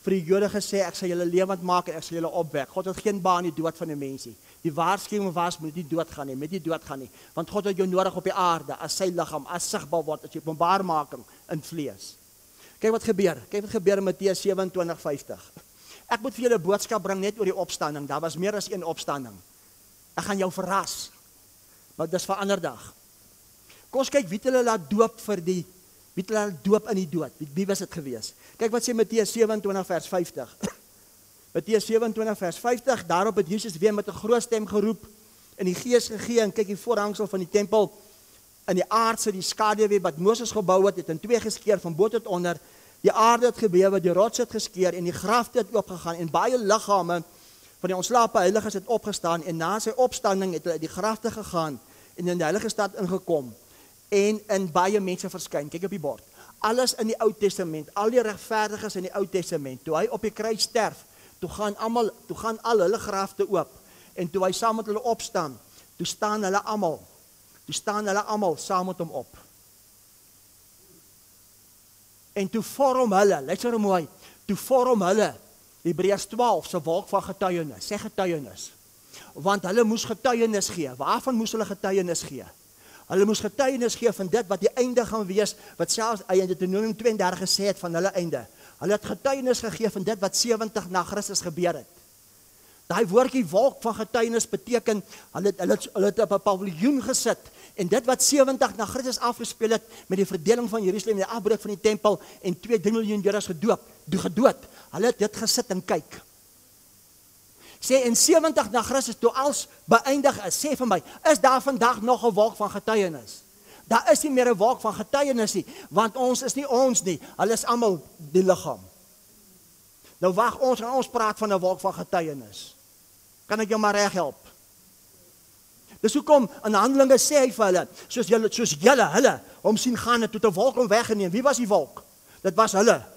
vir die Jode gesê, ek sal julle lewend maak en ek sal julle opwek. God het geen baan in die dood van die mensie. Die waarskuwing was, moet nie doodgaan nie, want God het jou nodig op die aarde, as sy liggaam, as sigbaar word, as die openbaarmaking in vlees. Kyk wat gebeur in Matteus 27:50. Ek moet vir julle 'n boodskap bring net oor die opstanding. Daar was meer as een opstanding. Ek gaan jou verras. Maar dis vir 'n ander dag. Kom ons kyk wie het hulle laat doop wie het hulle laat doop in die dood. Wie was dit gewees? Kyk wat sê Matteus 27 vers 50. Matteus 27 vers 50, daarop het Jesus weer met 'n groot stem geroep: in die gees gegee, en kyk die voorhangsel van die tempel, in die aardse, die skaduwee wat Moses gebou het in 2 geskeur van bo tot onder, die aarde het gebewe, die rots het geskeur, en die grafte het oopgegaan, en baie liggame van die ontslape heiliges het opgestaan, en na sy opstanding het hulle uit die grafte gegaan, en in die heilige stad ingekom, en in baie mense verskyn, kyk op die bord, alles in die Ou Testament, al die regverdiges in die Ou Testament, toe hy op die kruis sterf, toe gaan al hulle grafte oop, en toe hy saam met hulle opstaan, toe staan hulle almal saam met hom op. En toe vorm hulle, luister mooi, toe vorm hulle, Hebreërs 12 se wolk van getuienis, sê getuienis, want hulle moes getuienis gee, waarvan moes hulle getuienis gee? Hulle moes getuienis gee van dit wat die einde gaan wees, wat selfs hy in Deuteronomium 32 gesê het van hulle einde. Hulle het getuienis gegee van dit wat 70 na Christus gebeur het. Daai woordjie wolk van getuienis beteken, hulle het op 'n paviljoen gesit, en dit wat 70 na Christus afgespeel het, met die verdeling van Jerusalem, die afbreek van die tempel, en 2-3 miljoen Jode gedood, hulle het dit gesit en kyk. Sê, in 70 na Christus, toe als beëindig is, sê vir my, is daar vandag nog 'n wolk van getuienis? Daar is nie meer 'n wolk van getuienis nie, want ons is nie ons nie, hulle is almal die liggaam. Nou wag ons praat van 'n wolk van getuienis. Kan ek jou maar reg help? Dis hoekom in Handelinge sê hy vir hulle, soos julle hom sien gaan het, toe 'n wolk hom weggeneem. Wie was die wolk? Dit was hulle.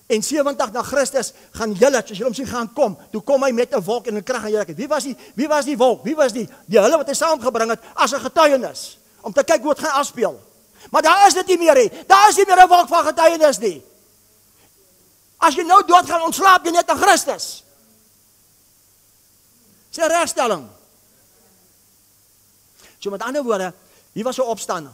En 70 na Christus gaan julle, soos julle hom sien gaan kom, toe kom hy met 'n wolk en 'n krag en julle. Wie was die wolk? Wie was die hulle wat hy saamgebring het as 'n getuienis, om te kyk hoe dit gaan afspeel. Maar daar is dit nie meer nie. Daar is nie meer 'n wolk van getuienis nie. As jy nou dood gaan, ontslaap jy net aan Christus. Sê regstelling. So met ander woorde, hier was 'n opstanding.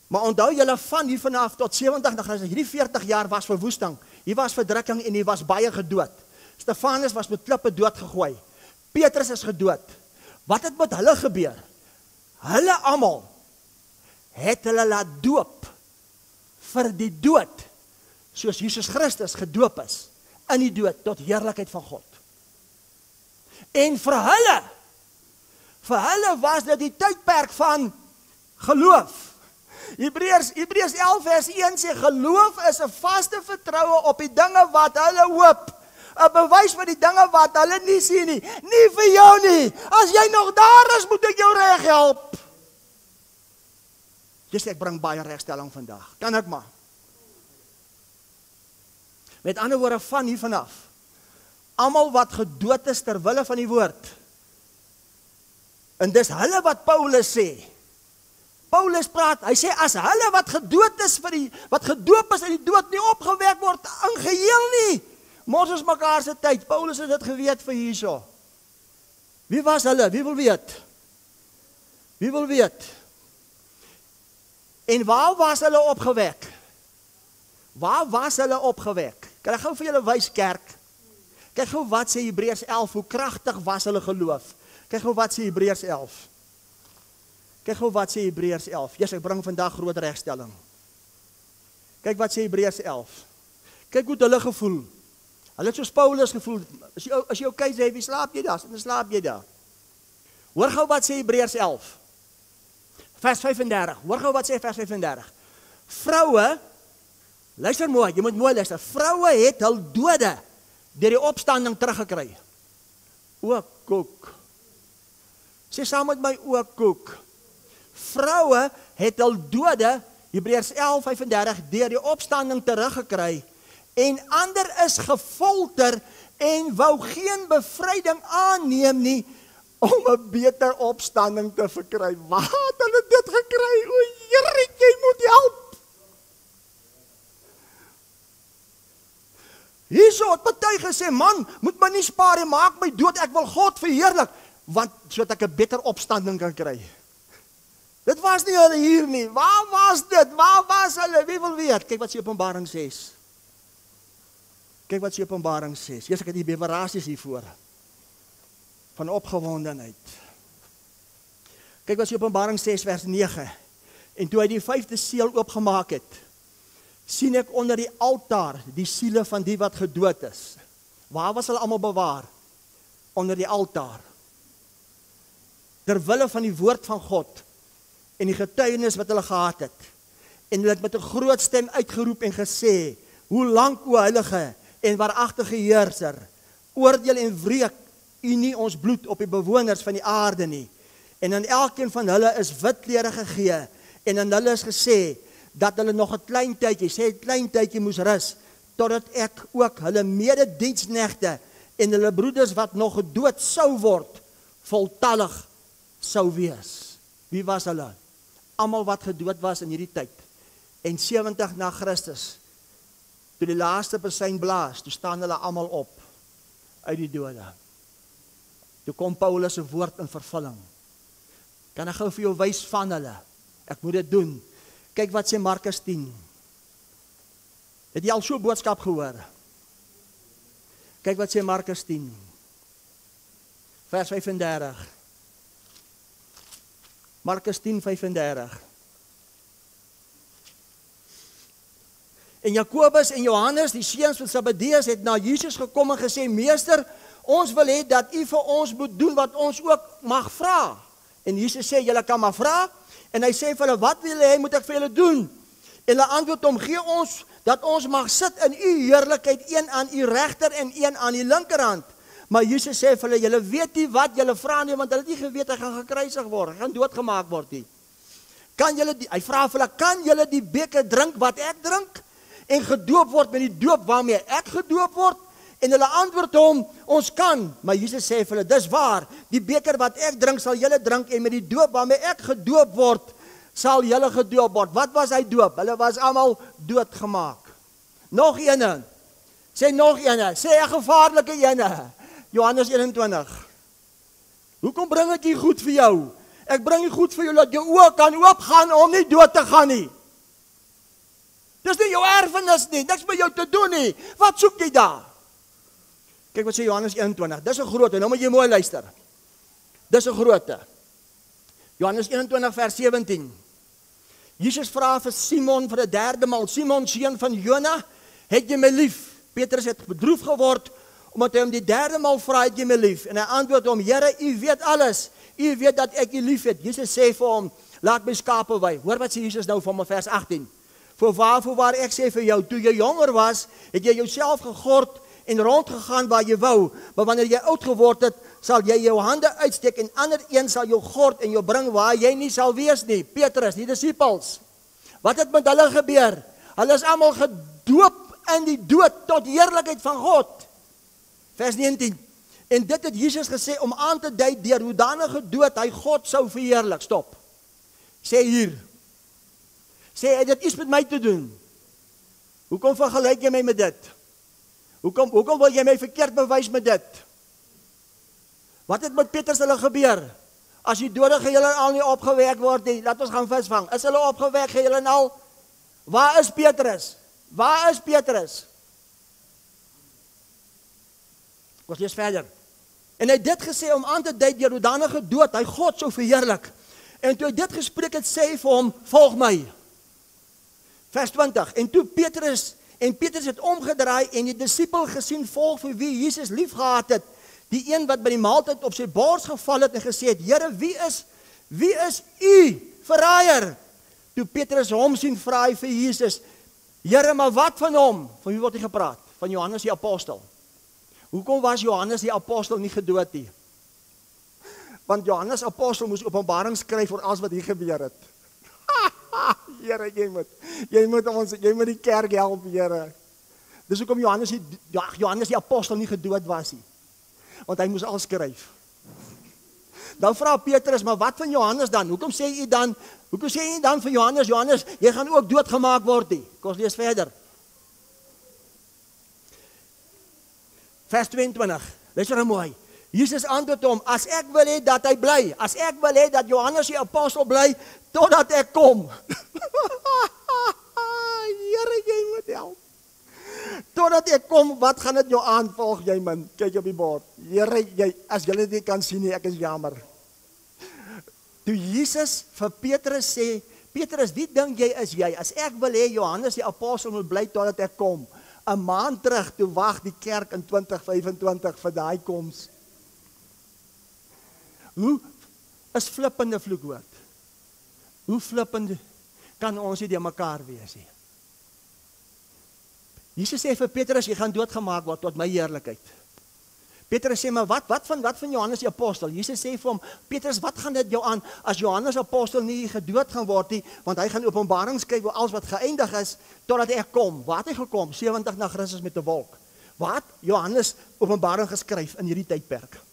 Maar onthou julle van hier vanaf tot 70 na Christus, hierdie 40 jaar was verwoesting, hier was verdrukking en hier was baie gedood. Stefanus was met klippe doodgegooi. Petrus is gedood. Wat het met hulle gebeur? Hulle almal het hulle laat doop vir die dood, soos Jesus Christus gedoop is, in die dood tot heerlikheid van God. En vir hulle was dit die tydperk van geloof. Hebreërs 11 vers 1 sê, geloof is 'n vaste vertroue op die dinge wat hulle hoop, 'n bewys vir die dinge wat hulle nie sien nie, nie vir jou nie. As jy nog daar is, moet ek jou reg help. Jy sê ek bring baie regstelling vandag, kan ek maar. Met ander woorde, van hier vanaf, almal wat gedood is ter wille van die woord, en dis hulle wat Paulus sê. Paulus praat, hy sê, as hulle wat gedood is wat gedoop is in die dood nie opgewek word, in geheel nie. Moses mekaar se tyd, Paulus het dit geweet vir hierso. Wie was hulle? Wie wil weet? Wie wil weet? En waar was hulle opgewek? Waar was hulle opgewek? Kan ek gou vir julle wys, kerk? Kyk gou wat sê Hebreërs 11, hoe kragtig was hulle geloof. Kyk gou wat sê Hebreërs 11. Kyk gou wat sê Hebreërs 11. Jesus, ek bring vandag groot regstelling. Kyk wat sê Hebreërs 11. Kyk hoe hulle gevoel. Hulle het soos Paulus gevoel. As jy okay sê, wie slaap jy daar? Dan slaap jy daar. Hoor gou wat sê Hebreërs 11. Vers 35. Hoor gou wat sê vers 35. Vroue, luister mooi, jy moet mooi luister. Vroue het hul dode deur die opstanding teruggekry. O koek. Sê saam met my, o koek. Vroue het hul dode, Hebreërs 11:35, deur die opstanding teruggekry, en ander is gefolter en wou geen bevryding aanneem nie, om 'n beter opstanding te verkry. Waar het hulle dit gekry? O Here, jy moet help. Hierso het party gesê, man, moet my nie spaar nie, maak my dood, ek wil God verheerlik, want sodat ek 'n beter opstanding kan kry. Dit was nie hulle hier nie. Waar was dit? Waar was hulle? Wie wil weet? Kyk wat sê Openbaring 6. Kyk wat sê Openbaring 6. Eers ek het die bewerasies hiervoor. Van opgewondenheid. Kyk wat sê Openbaring 6 vers 9. En toe hy die 5de seël oopgemaak het, sien ek onder die altaar die siele van die wat gedood is. Waar was hulle almal bewaar? Onder die altaar. ter wille van die woord van God en die getuienis wat hulle gehad het. En hulle het met 'n groot stem uitgeroep en gesê, hoe lank, o heilige en waaragtige heerser, oordeel en wreek u nie ons bloed op die bewoners van die aarde nie. En aan elkeen van hulle is wit klere gegee, en aan hulle is gesê, dat hulle nog 'n klein tydjie, sê 'n klein tydjie moes rus, totdat ek ook hulle medediensnegte en hulle broeders wat nog gedood sou word, voltallig sou wees. Wie was hulle? Almal wat gedood was in hierdie tyd. En 70 na Christus, toe die laaste persyn blaas, toe staan hulle almal op uit die dode. Toe kom Paulus se woord in vervulling. Kan ek gou vir jou wys van hulle? Ek moet dit doen. Kyk wat sê Markus 10. Het jy al so 'n boodskap gehoor? Kyk wat sê Markus 10. Vers 35. Markus 10:35. En Jakobus en Johannes, die seuns van Zebedeus, het na Jesus gekom en gesê, Meester, ons wil hê dat u vir ons moet doen wat ons ook mag vra. En Jesus sê, julle kan maar vra. En hy sê vir hulle, wat wil hy, moet ek vir julle doen? En hulle antwoord hom, gee ons, dat ons mag sit in u heerlikheid, een aan u regter en een aan die linkerhand. Maar Jesus sê vir hulle, julle weet nie wat julle vra nie, want hulle het nie geweet, hy gaan gekruisig word, hy gaan doodgemaak word nie. Hy vra vir hulle, kan julle die beker drink wat ek drink? En gedoop word met die doop waarmee ek gedoop word? En hulle antwoord hom, ons kan. Maar Jesus sê vir hulle, dis waar, die beker wat ek drink, sal julle drink, en met die doop waarmee ek gedoop word, sal julle gedoop word. Wat was hy doop? Hulle was almal doodgemaak. Nog ene, sê nog ene, sê 'n gevaarlike ene. Johannes 21. Hoekom bring ek hier goed vir jou? Ek bring hier goed vir jou, dat jou oë kan oopgaan om nie dood te gaan nie. Dis nie jou erfenis nie, niks met jou te doen nie. Wat soek jy daar? Kyk wat sê Johannes 21, dis 'n groote, nou moet jy mooi luister. Dis 'n groote. Johannes 21 vers 17. Jesus vra vir Simon vir 'n derde maal, Simon seun van Jona, het jy my lief? Petrus het bedroef geword, omdat hy hom die derde maal vra, het jy my lief? En hy antwoord hom, Here, u weet alles, u weet dat ek u lief het. Jesus sê vir hom, laat my skape wei. Hoor wat sê Jesus nou vir hom in vers 18. Voorwaar ek sê vir jou, toe jy jonger was, het jy jouself gegord en rondgegaan waar jy wou, maar wanneer jy oud geword het, sal jy jou hande uitsteek en ander een sal jou gord en jou bring waar jy nie sal wees nie. Petrus, die disippels. Wat het met hulle gebeur? Hulle is almal gedoop in die dood tot heerlikheid van God. Vers 19. En dit het Jesus gesê om aan te dui deur hoedanige dood hy God sou verheerlik. Stop. Sê hier. Sê, het dit iets met my te doen? Hoekom vergelyk jy my met dit? Hoekom wil jy my verkeerd bewys met dit? Wat het met Petrus hulle gebeur? As die dode geheel en al nie opgewek word nie, laat ons gaan visvang. Is hulle opgewek geheel en al? Waar is Petrus? Waar is Petrus? Ons lees verder. En hy het dit gesê om aan te dui deur hoedanige dood hy God sou verheerlik. En toe hy dit gespreek het, sê hy vir hom, volg my. Vers 20. En toe Petrus het omgedraai en die disipel gesien volg vir wie Jesus liefgehad het, die een wat by die maaltyd op sy bors geval het en gesê het, Here, wie is u verraaier? Toe Petrus hom sien, vra hy vir Jesus, Here, maar wat van hom? Van wie word hy gepraat? Van Johannes die apostel. Hoekom was Johannes die apostel nie gedood nie? Want Johannes apostel moes Openbaring skryf oor alles wat hier gebeur het. Here, jy moet die kerk help, Here. Dis hoekom Johannes die apostel nie gedood was nie. Want hy moes al skryf. Dan vra Petrus, maar wat van Johannes dan? Hoekom sê jy dan van Johannes, jy gaan ook doodgemaak word nie? Kom ons lees verder. Vers 22, luister nou mooi. Jesus antwoord hom, as ek wil hê dat hy bly, as ek wil hê dat Johannes die apostel bly, totdat ek kom. Here, jy moet help. Totdat ek kom, wat gaan dit jou aanvolg, jy man? Kyk op die bord. Here, as julle dit kan sien nie, ek is jammer. Toe Jesus vir Petrus sê, Petrus, wie dink jy is jy? As ek wil hê Johannes die apostel moet bly totdat ek kom. 'n Maand terug, toe wag die kerk in 2025 vir daai koms. Hoe? is flippende vloekwoord. Hoe flippend kan ons nie die mekaar wees nie? Jesus sê vir Petrus, jy gaan doodgemaak word tot my heerlikheid. Petrus sê, maar wat van Johannes die apostel? Jesus sê vir hom, Petrus, wat gaan dit jou aan, as Johannes apostel nie gedood gaan word nie, want hy gaan Openbaring skryf oor alles wat geëindig is, totdat ek kom. Waar het hy gekom? 70 na Christus met 'n wolk. Waar het Johannes Openbaring geskryf in hierdie tydperk?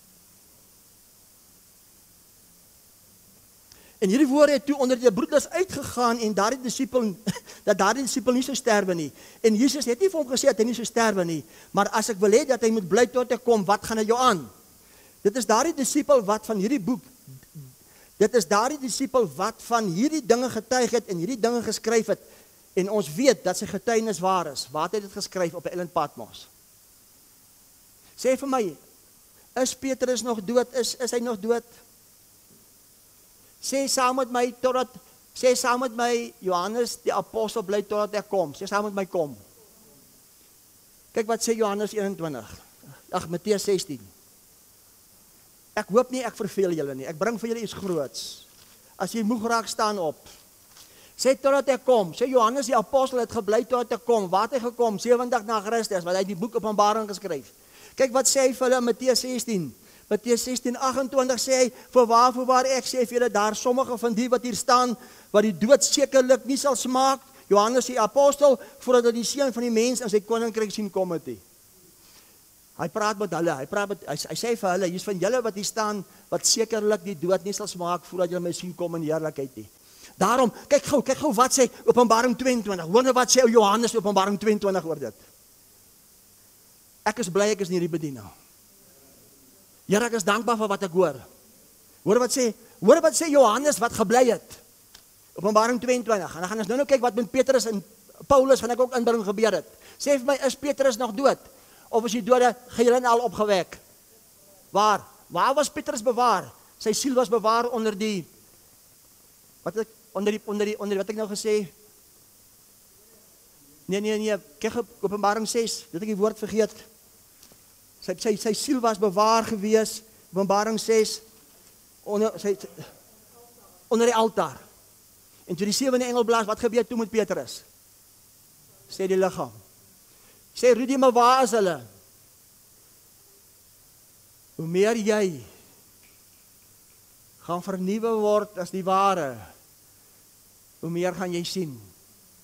En hierdie woorde het toe onder die broeders uitgegaan en daardie disipel nie sou sterwe nie. En Jesus het nie vir hom gesê dat hy nie sou sterwe nie, maar as ek wil hê dat hy moet bly tot ek kom, wat gaan dit jou aan? Dit is daardie disipel wat van hierdie boek, dit is daardie disipel wat van hierdie dinge getuig het en hierdie dinge geskryf het. En ons weet dat sy getuienis waar is. Waar het hy dit geskryf? Op 'n eiland Patmos. Sê vir my, is Petrus nog dood? Is hy nog dood? Sê saam met my, Johannes die apostel bly totdat ek kom. Sê saam met my, kom. Kyk wat sê Johannes 21. Matteus 16. Ek hoop nie ek verveel julle nie. Ek bring vir julle iets groots. As jy moeg raak, staan op. Sê totdat ek kom. Sê Johannes die apostel het gebly totdat ek kom. Waar het hy gekom? 70 na Christus, wat hy die boek Openbaring geskryf. Kyk wat sê hy vir hulle in Matteus 16. Matteus 16:28 sê hy, voorwaar ek sê vir julle, daar sommige van die wat hier staan, wat die dood sekerlik nie sal smaak, Johannes die apostel, voordat hy die seun van die mens in sy koninkryk sien kom het nie. Hy praat met hulle, hy sê vir hulle, hier's van julle wat hier staan, wat sekerlik die dood nie sal smaak, voordat julle my sien kom in heerlikheid nie. Daarom, kyk gou wat sê Openbaring 22, hoor nou wat sê Johannes Openbaring 22 oor dit. Ek is bly ek is nie hierdie bediening. Here, ek is dankbaar vir wat ek hoor. Hoor wat sê Johannes wat gebly het. Openbaring 22. En dan gaan ons nou kyk wat met Petrus en Paulus gaan ek ook inbring gebeur het. Sê vir my, is Petrus nog dood? Of is die dode geheel en al opgewek? Waar was Petrus bewaar? Sy siel was bewaar onder die wat ek nou gesê? Nee. Kyk Openbaring 6, dit ek die woord vergeet. Sy siel was bewaar gewees, Openbaring 6, onder die altaar. En toe die 7de engel blaas, wat gebeur toe met Petrus? Sê die liggaam. Sê Rudy, maar waar is hulle? Hoe meer jy gaan vernuwe word as die ware, hoe meer gaan jy sien.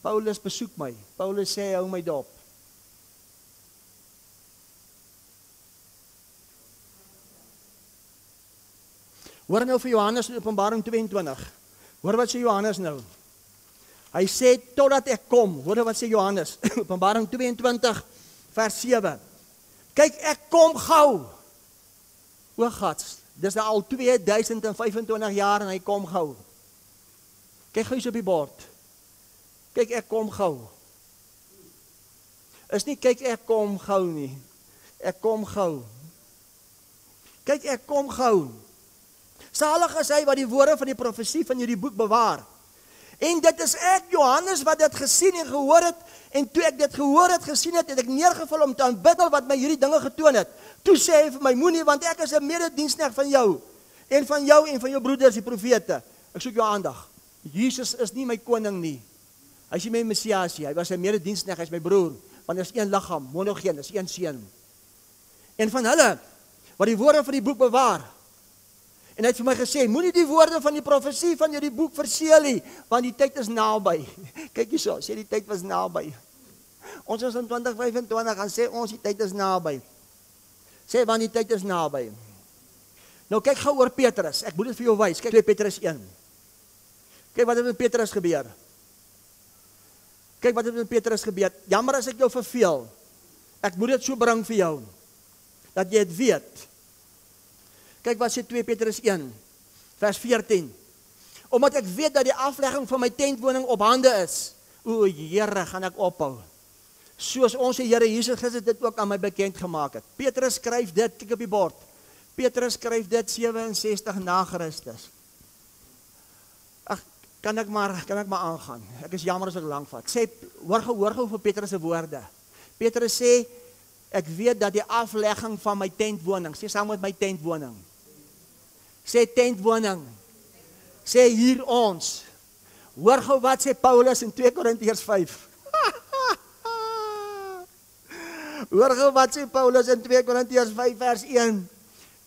Paulus besoek my. Paulus sê, hou my dop. Hoor nou vir Johannes in Openbaring 22. Hoor wat sê Johannes nou. Hy sê, totdat ek kom. Hoor wat sê Johannes. Openbaring 22, vers 7. Kyk, ek kom gou. O gats, dis al 2025 jaar en hy kom gou. Kyk gou op die bord. Kyk, ek kom gou. Is nie kyk, ek kom gou nie. Ek kom gou. Kyk, ek kom gou. Salig is hy wat die woorde van die profesie van hierdie boek bewaar. En dit is ek, Johannes, wat dit gesien en gehoor het. En toe ek dit gehoor het, gesien het, het ek neergeval om te aanbid wat my hierdie dinge getoon het. Toe sê hy vir my, moenie, want ek is 'n medediensner van jou. En van jou broeders, die profete. Ek soek jou aandag. Jesus is nie my koning nie. Hy is nie my Messias nie. Hy was 'n medediensner, hy is my broer. Want daar is een liggaam, monogeen, daar is een seun. En van hulle, wat die woorde van die boek bewaar. En hy het vir my gesê, moenie die woorde van die profesie van hierdie boek verseël nie, want die tyd is naby. Kyk hierso, sê die tyd was naby. Ons is in 2025 gaan sê ons die tyd is naby. Sê want die tyd is naby. Nou kyk gou oor Petrus. Ek moet dit vir jou wys. Kyk Petrus 1. Kyk wat het met Petrus gebeur. Kyk wat het met Petrus gebeur. Jammer as ek jou verveel. Ek moet dit so bring vir jou dat jy dit weet. Kyk wat sê 2 Petrus 1 vers 14. Omdat ek weet dat die aflegging van my tentwoning op hande is. O Here, gaan ek ophou. Soos ons die Here Jesus Christus dit ook aan my bekend gemaak het. Petrus skryf dit, kyk op die bord. Petrus skryf dit 67 na Christus. Ag, kan ek maar aangaan. Ek is jammer as ek lank vat. Sê hoor gou vir Petrus se woorde. Petrus sê ek weet dat die aflegging van my tentwoning, sê saam met my tentwoning. Sê tentwoning. sê hier ons. Hoor gou wat sê Paulus in 2 Korintiërs 5. Hoor gou wat sê Paulus in 2 Korintiërs 5 vers 1.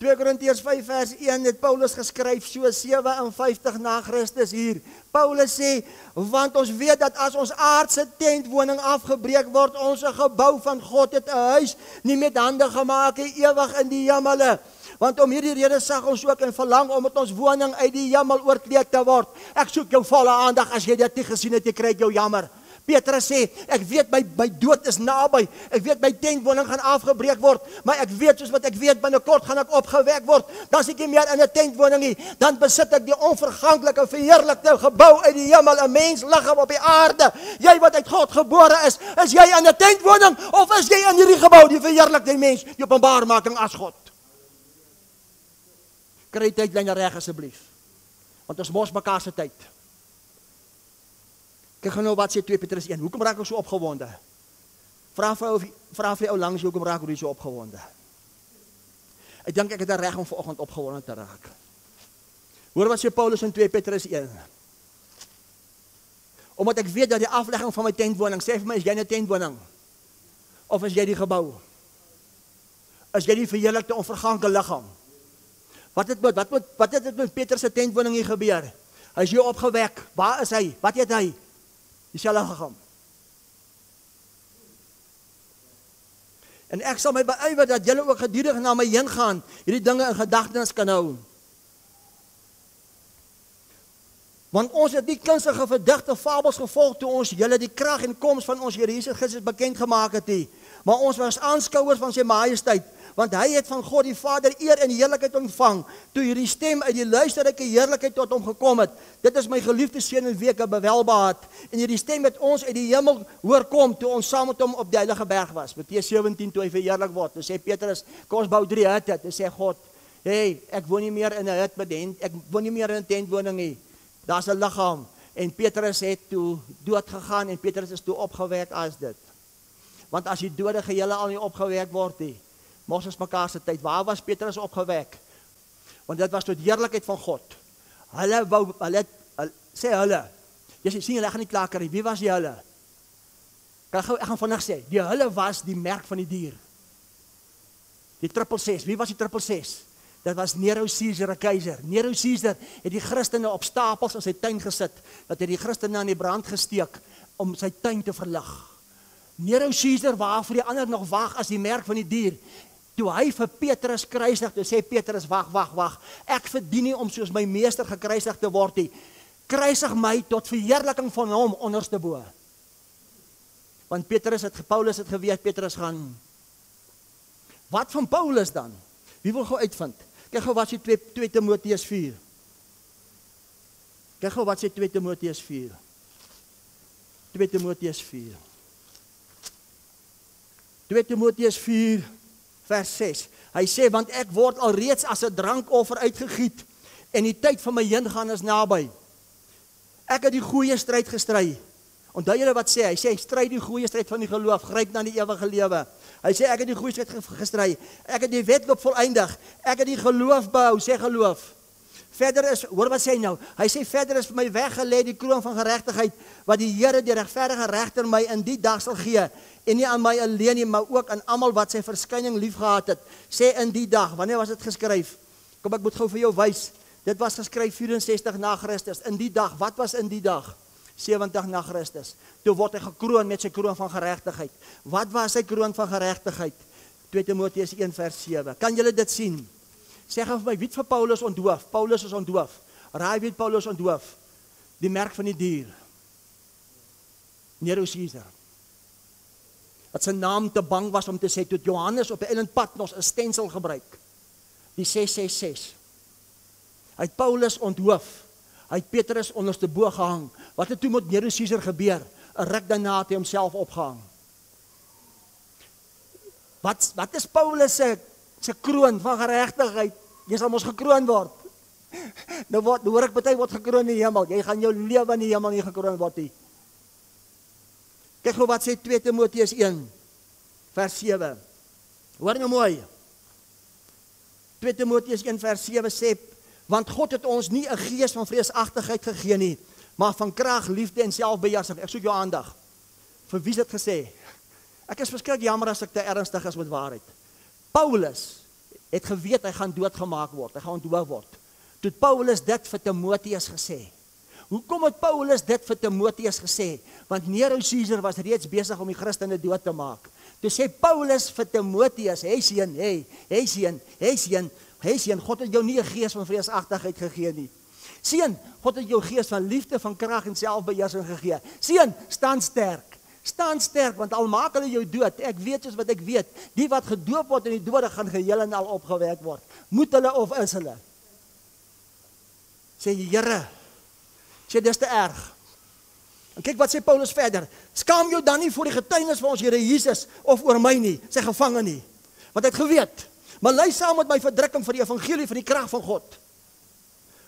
2 Korintiërs 5 vers 1 het Paulus geskryf so 57 na Christus hier. Paulus sê, want ons weet dat as ons aardse tentwoning afgebreek word, ons 'n gebou van God het 'n huis, nie met hande gemaak nie, ewig in die hemele. Want om hierdie rede sag ons ook en verlang om met ons woning uit die hemel oorkleed te word. Ek soek jou volle aandag, as jy dit nie gesien het, jy kry jou jammer. Petrus sê, ek weet my dood is naby, ek weet my tentwoning gaan afgebreek word, maar ek weet soos wat ek weet, binnekort gaan ek opgewek word, dan is ek nie meer in 'n tentwoning nie, dan besit ek die onverganklike, verheerlikte gebou uit die hemel, 'n mens liggaam op die aarde. Jy wat uit God gebore is jy in 'n tentwoning, of is jy in hierdie gebou, die verheerlikte mens, die openbaarmaking as God? Kry tydlyne reg asseblief, want ons mors mekaar se tyd. Kyk nou wat sê 2 Petrus 1. Hoekom raak ek so opgewonde? Vra vir ou langs jou, hoekom raak ek so opgewonde? Ek dink ek het 'n reg om vanoggend opgewonde te raak. Hoor wat sê Paulus in 2 Petrus 1. Omdat ek weet dat die aflegging van my tentwoning, sê vir my, is jy 'n tentwoning? Of is jy die gebou? Is jy die verheerlikte onverganklike liggaam? Wat het dit met Petrus se tentwoning hier gebeur? Hy is hier opgewek. Waar is hy? Wat het hy? Dieselfde liggaam. En ek sal my beywer dat julle ook gedurig na my heen gaan, hierdie dinge in gedagtenis kan hou. Want ons het nie kunstige verdigte fabels gevolg toe ons julle die krag en koms van ons Here Jesus Christus bekend gemaak het nie. Maar ons was aanskouers van sy majesteit, want hy het van God die Vader eer en heerlikheid ontvang, toe hierdie stem uit die luisterryke heerlikheid tot hom gekom het. Dit is my geliefde seun in wie ek bewelbaat. En hierdie stem het ons uit die hemel hoor kom, toe ons saam met hom op die heilige berg was. Matteus 17, toe hy verheerlik word. Toe sê Petrus, kom ons bou 3 hutte. Toe sê God, hey, ek woon nie meer in 'n hut met ek woon nie meer in 'n tentwoning nie. Daar's 'n liggaam. En Petrus het toe dood gegaan en Petrus is toe opgewek as dit. Want as die dode gehele al nie opgewek word nie, mos ons mekaar se tyd. Waar was Petrus opgewek? Want dit was tot heerlikheid van God. Hulle sê hulle. Jy sien hulle gaan nie klaar kry. Wie was die hulle? Ek gaan vinnig sê, die hulle was die merk van die dier. Die 666. Wie was die 666? Dit was Nero Caesar, 'n keiser. Nero Caesar het die Christene op stapels in sy tuin gesit, dat hy die Christene aan die brand gesteek om sy tuin te verlig. Nero Caesar waarvoor die ander nog wag as die merk van die dier. Toe hy vir Petrus kruisig, toe sê Petrus, wag. Ek verdien nie om soos my meester gekruisig te word nie. Kruisig my tot verheerliking van hom onderste bo. Want Paulus het geweet Petrus gaan. Wat van Paulus dan? Wie wil gou uitvind? Kyk gou wat sê 2 Timoteus 4. Kyk gou wat sê 2 Timoteus 4. 2 Timoteus 4. 2 Timoteus 4 vers 6. Hy sê, want ek word alreeds as 'n drankoffer uitgegiet en die tyd van my heengaan is naby. Ek het die goeie stryd gestry. Onthou julle wat sê? Hy sê, stryd die goeie stryd van die geloof, gryp na die ewige lewe. Hy sê, ek het die goeie stryd gestry. Ek het die wedloop volëindig. Ek het die geloof behou, sê geloof. Verder is, hoor wat sê hy nou? Hy sê, verder is vir my weggelê die kroon van geregtigheid, wat die Here, die regverdige regter, my in die dag sal gee. En nie aan my alleen nie, maar ook aan almal wat sy verskyning liefgehad het. Sê in die dag, wanneer was dit geskryf? Kom, ek moet gou vir jou wys. Dit was geskryf 64 na Christus. In die dag, wat was in die dag? 70 na Christus. Toe word hy gekroon met sy kroon van geregtigheid. Wat was sy kroon van geregtigheid? 2 Timoteus 1 vers 7. Kan julle dit sien? Sê gou vir my, wie het vir Paulus onthoof? Paulus is onthoof. Raai wie het Paulus onthoof? Die merk van die dier. Nero Caesar. Dat sy naam te bang was om te sê, toe Johannes op die eiland Patmos 'n stensel gebruik. Die 666. Hy het Paulus onthoof. Hy het Petrus onderste bo gehang. Wat het toe met Nero Caesar gebeur? 'n Ruk daarna het hy homself opgehang. Wat is Paulus se kroon van geregtigheid? Jy sal mos gekroon word. Nou hoor ek party word gekroon in die hemel. Jy gaan jou lewe in die hemel nie gekroon word nie. Kyk gou wat sê 2 Timoteus 1 vers 7. Hoor nou mooi. 2 Timoteus 1 vers 7 sê, Want God het ons nie 'n gees van vreesagtigheid gegee nie, maar van krag, liefde en selfbeheersing. Ek soek jou aandag. Vir wie het dit gesê? Ek is verskriklik jammer as ek te ernstig is met waarheid. Paulus het geweet hy gaan doodgemaak word, hy gaan onthoog word. Toe Paulus dit vir Timoteus gesê. Hoekom het Paulus dit vir Timoteus gesê? Want Nero Caesar was reeds besig om die Christene dood te maak. Toe sê Paulus vir Timoteus, hey seun, God het jou nie 'n gees van vreesagtigheid gegee nie. Seun, God het jou gees van liefde, van krag en selfbeheersing gegee. Seun, staan sterk. Staan sterk, want al maak hulle jou dood, ek weet soos wat ek weet, die wat gedoop word in die dode gaan geheel en al opgewek word. Moet hulle of is hulle? Sê Here, sê dis te erg. En kyk wat sê Paulus verder. Skaam jou dan nie voor die getuienis van ons Here Jesus of oor my nie, sy gevange nie. Want hy het geweet, maar lei saam met my verdrukking vir die evangelie van die krag van God.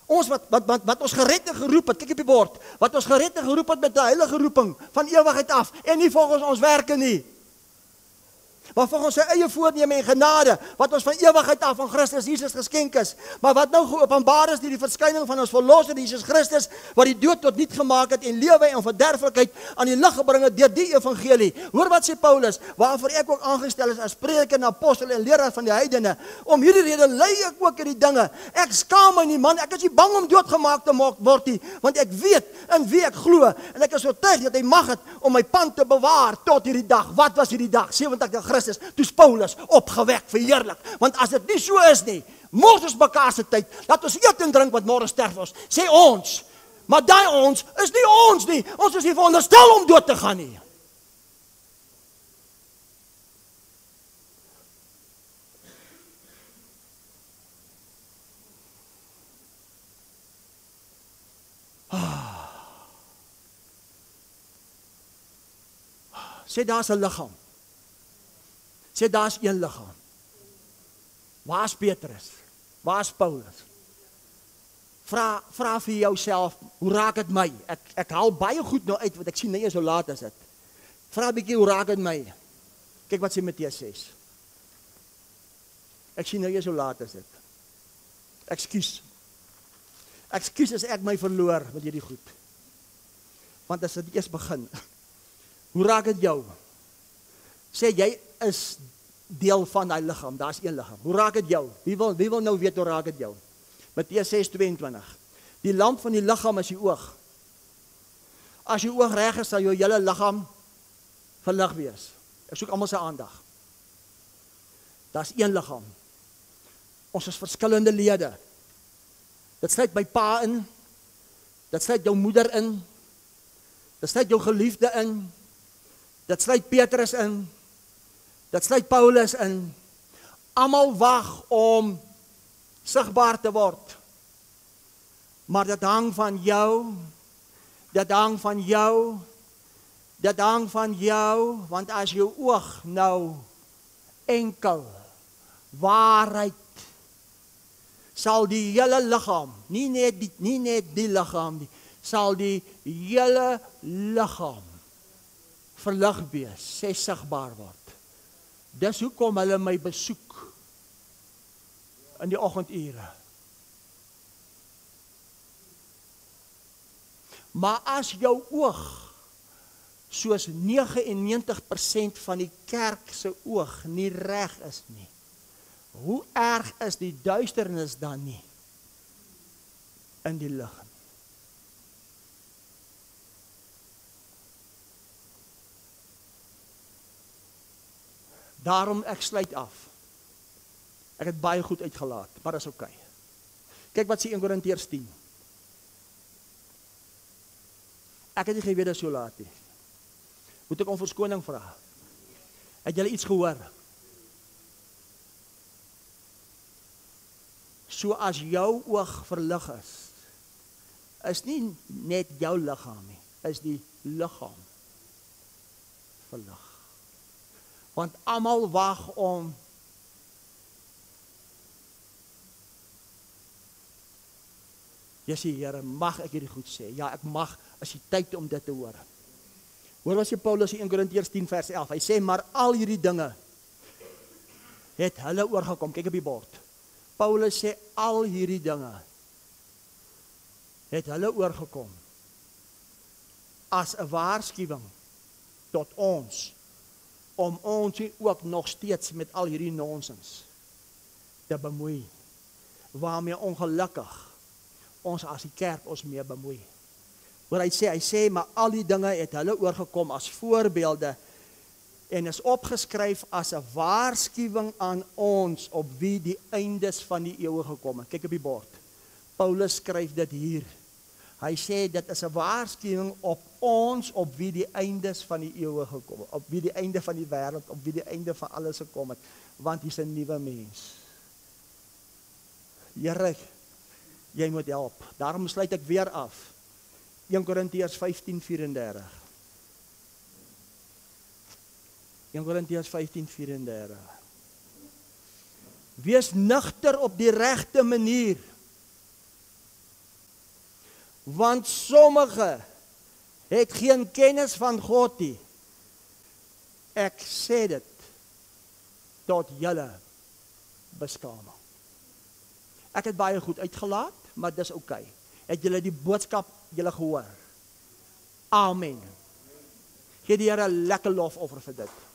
Ons wat ons gered en geroep het, kyk op die bord, wat ons gered en geroep het met 'n heilige roeping van ewigheid af en nie volgens ons werke nie. Maar volgens sy eie voorneme en genade, wat ons van ewigheid af van Christus Jesus geskenk is, maar wat nou geopenbaar is deur die verskyning van ons verlosser Jesus Christus, wat die dood tot niet gemaak het en lewe en verderflikheid aan die lig gebring het deur die evangelie. Hoor wat sê Paulus, waarvoor ek ook aangestel is as prediker en apostel en leraar van die heidene. Om hierdie rede ly ek ook in die dinge. Ek skaam my nie, man, ek is nie bang om doodgemaak te word nie, want ek weet in wie ek glo en ek is oortuig dat hy mag het om my pand te bewaar tot hierdie dag. Wat was hierdie dag? 70 Christus. Toe's Paulus opgewek, verheerlik. Want as dit nie so is nie, mors ons mekaar se tyd, laat ons eet en drink, want môre sterf ons. Sê ons, maar daai ons is nie ons nie. Ons is nie veronderstel om dood te gaan nie. Sê daar's 'n liggaam. Sê daar's een liggaam. Waar's Petrus? Waar's Paulus? Vra vir jouself, hoe raak dit my? Ek haal baie goed nou uit, want ek sien nie so laat as dit. Vra 'n bietjie, hoe raak dit my? Kyk wat sê Matteus 6. Ek sien nie so laat as dit. Ekskuus as ek my verloor met hierdie goed. Want as dit eers begin, hoe raak dit jou? Sê jy is deel van daai liggaam, daar's een liggaam. Hoe raak dit jou? Wie wil nou weet hoe raak dit jou? Matteus 6:22. Die lamp van die liggaam is die oog. As jou oog reg is, sal jou hele liggaam verlig wees. Ek soek almal se aandag. Daar's een liggaam. Ons is verskillende lede. Dit sluit my pa in. Dit sluit jou moeder in. Dit sluit jou geliefde in. Dit sluit Petrus in. Dit sluit Paulus in. Almal wag om sigbaar te word. Maar dit hang van jou. Dit hang van jou. Dit hang van jou, want as jou oog nou enkel waarheid sal die hele liggaam, nie net die liggaam nie, sal die hele liggaam verlig wees, sê sigbaar word. Dis hoekom hulle my besoek in die oggendure. Maar as jou oog, soos 99% van die kerk se oog nie reg is nie, hoe erg is die duisternis dan nie in die lig? Daarom ek sluit af. Ek het baie goed uitgelaat, maar dis oké. Kyk wat sê 1 Korintiërs 10. Ek het nie geweet dit so laat nie. Moet ek om verskoning vra? Het julle iets gehoor? So as jou oog verlig is nie net jou liggaam nie, is die liggaam verlig. Want almal wag om Jessie, Here, mag ek hierdie goed sê? Ja, ek mag, as die tyd om dit te hoor. Hoor wat sê Paulus in 1 Korintiërs 10 vers 11. Hy sê, maar al hierdie dinge het hulle oorgekom. Kyk op die bord. Paulus sê, al hierdie dinge het hulle oorgekom as 'n waarskuwing tot ons, om ons nie ook nog steeds met al hierdie nonsens te bemoei, waarmee ongelukkig ons as die kerk ons mee bemoei. Wat hy sê, maar al die dinge het hulle oorgekom as voorbeelde, en is opgeskryf as 'n waarskuwing aan ons, op wie die eindes van die eeue gekom het. Kyk op die bord. Paulus skryf dit hier. Hy sê, dit is 'n waarskuwing op ons, op wie die eindes van die eeue gekom het, op wie die einde van die wêreld, op wie die einde van alles gekom het, want hy's 'n nuwe mens. Here, jy moet help. Daarom sluit ek weer af. 1 Korintiërs 15:34. 1 Korintiërs 15:34. Wees nugter op die regte manier, want sommige het geen kennis van God nie. Ek sê dit tot julle beskaming. Ek het baie goed uitgelaat, maar dis oukei. Het julle die boodskap julle gehoor? Amen. Gee die Here 'n lekker lofoffer vir dit.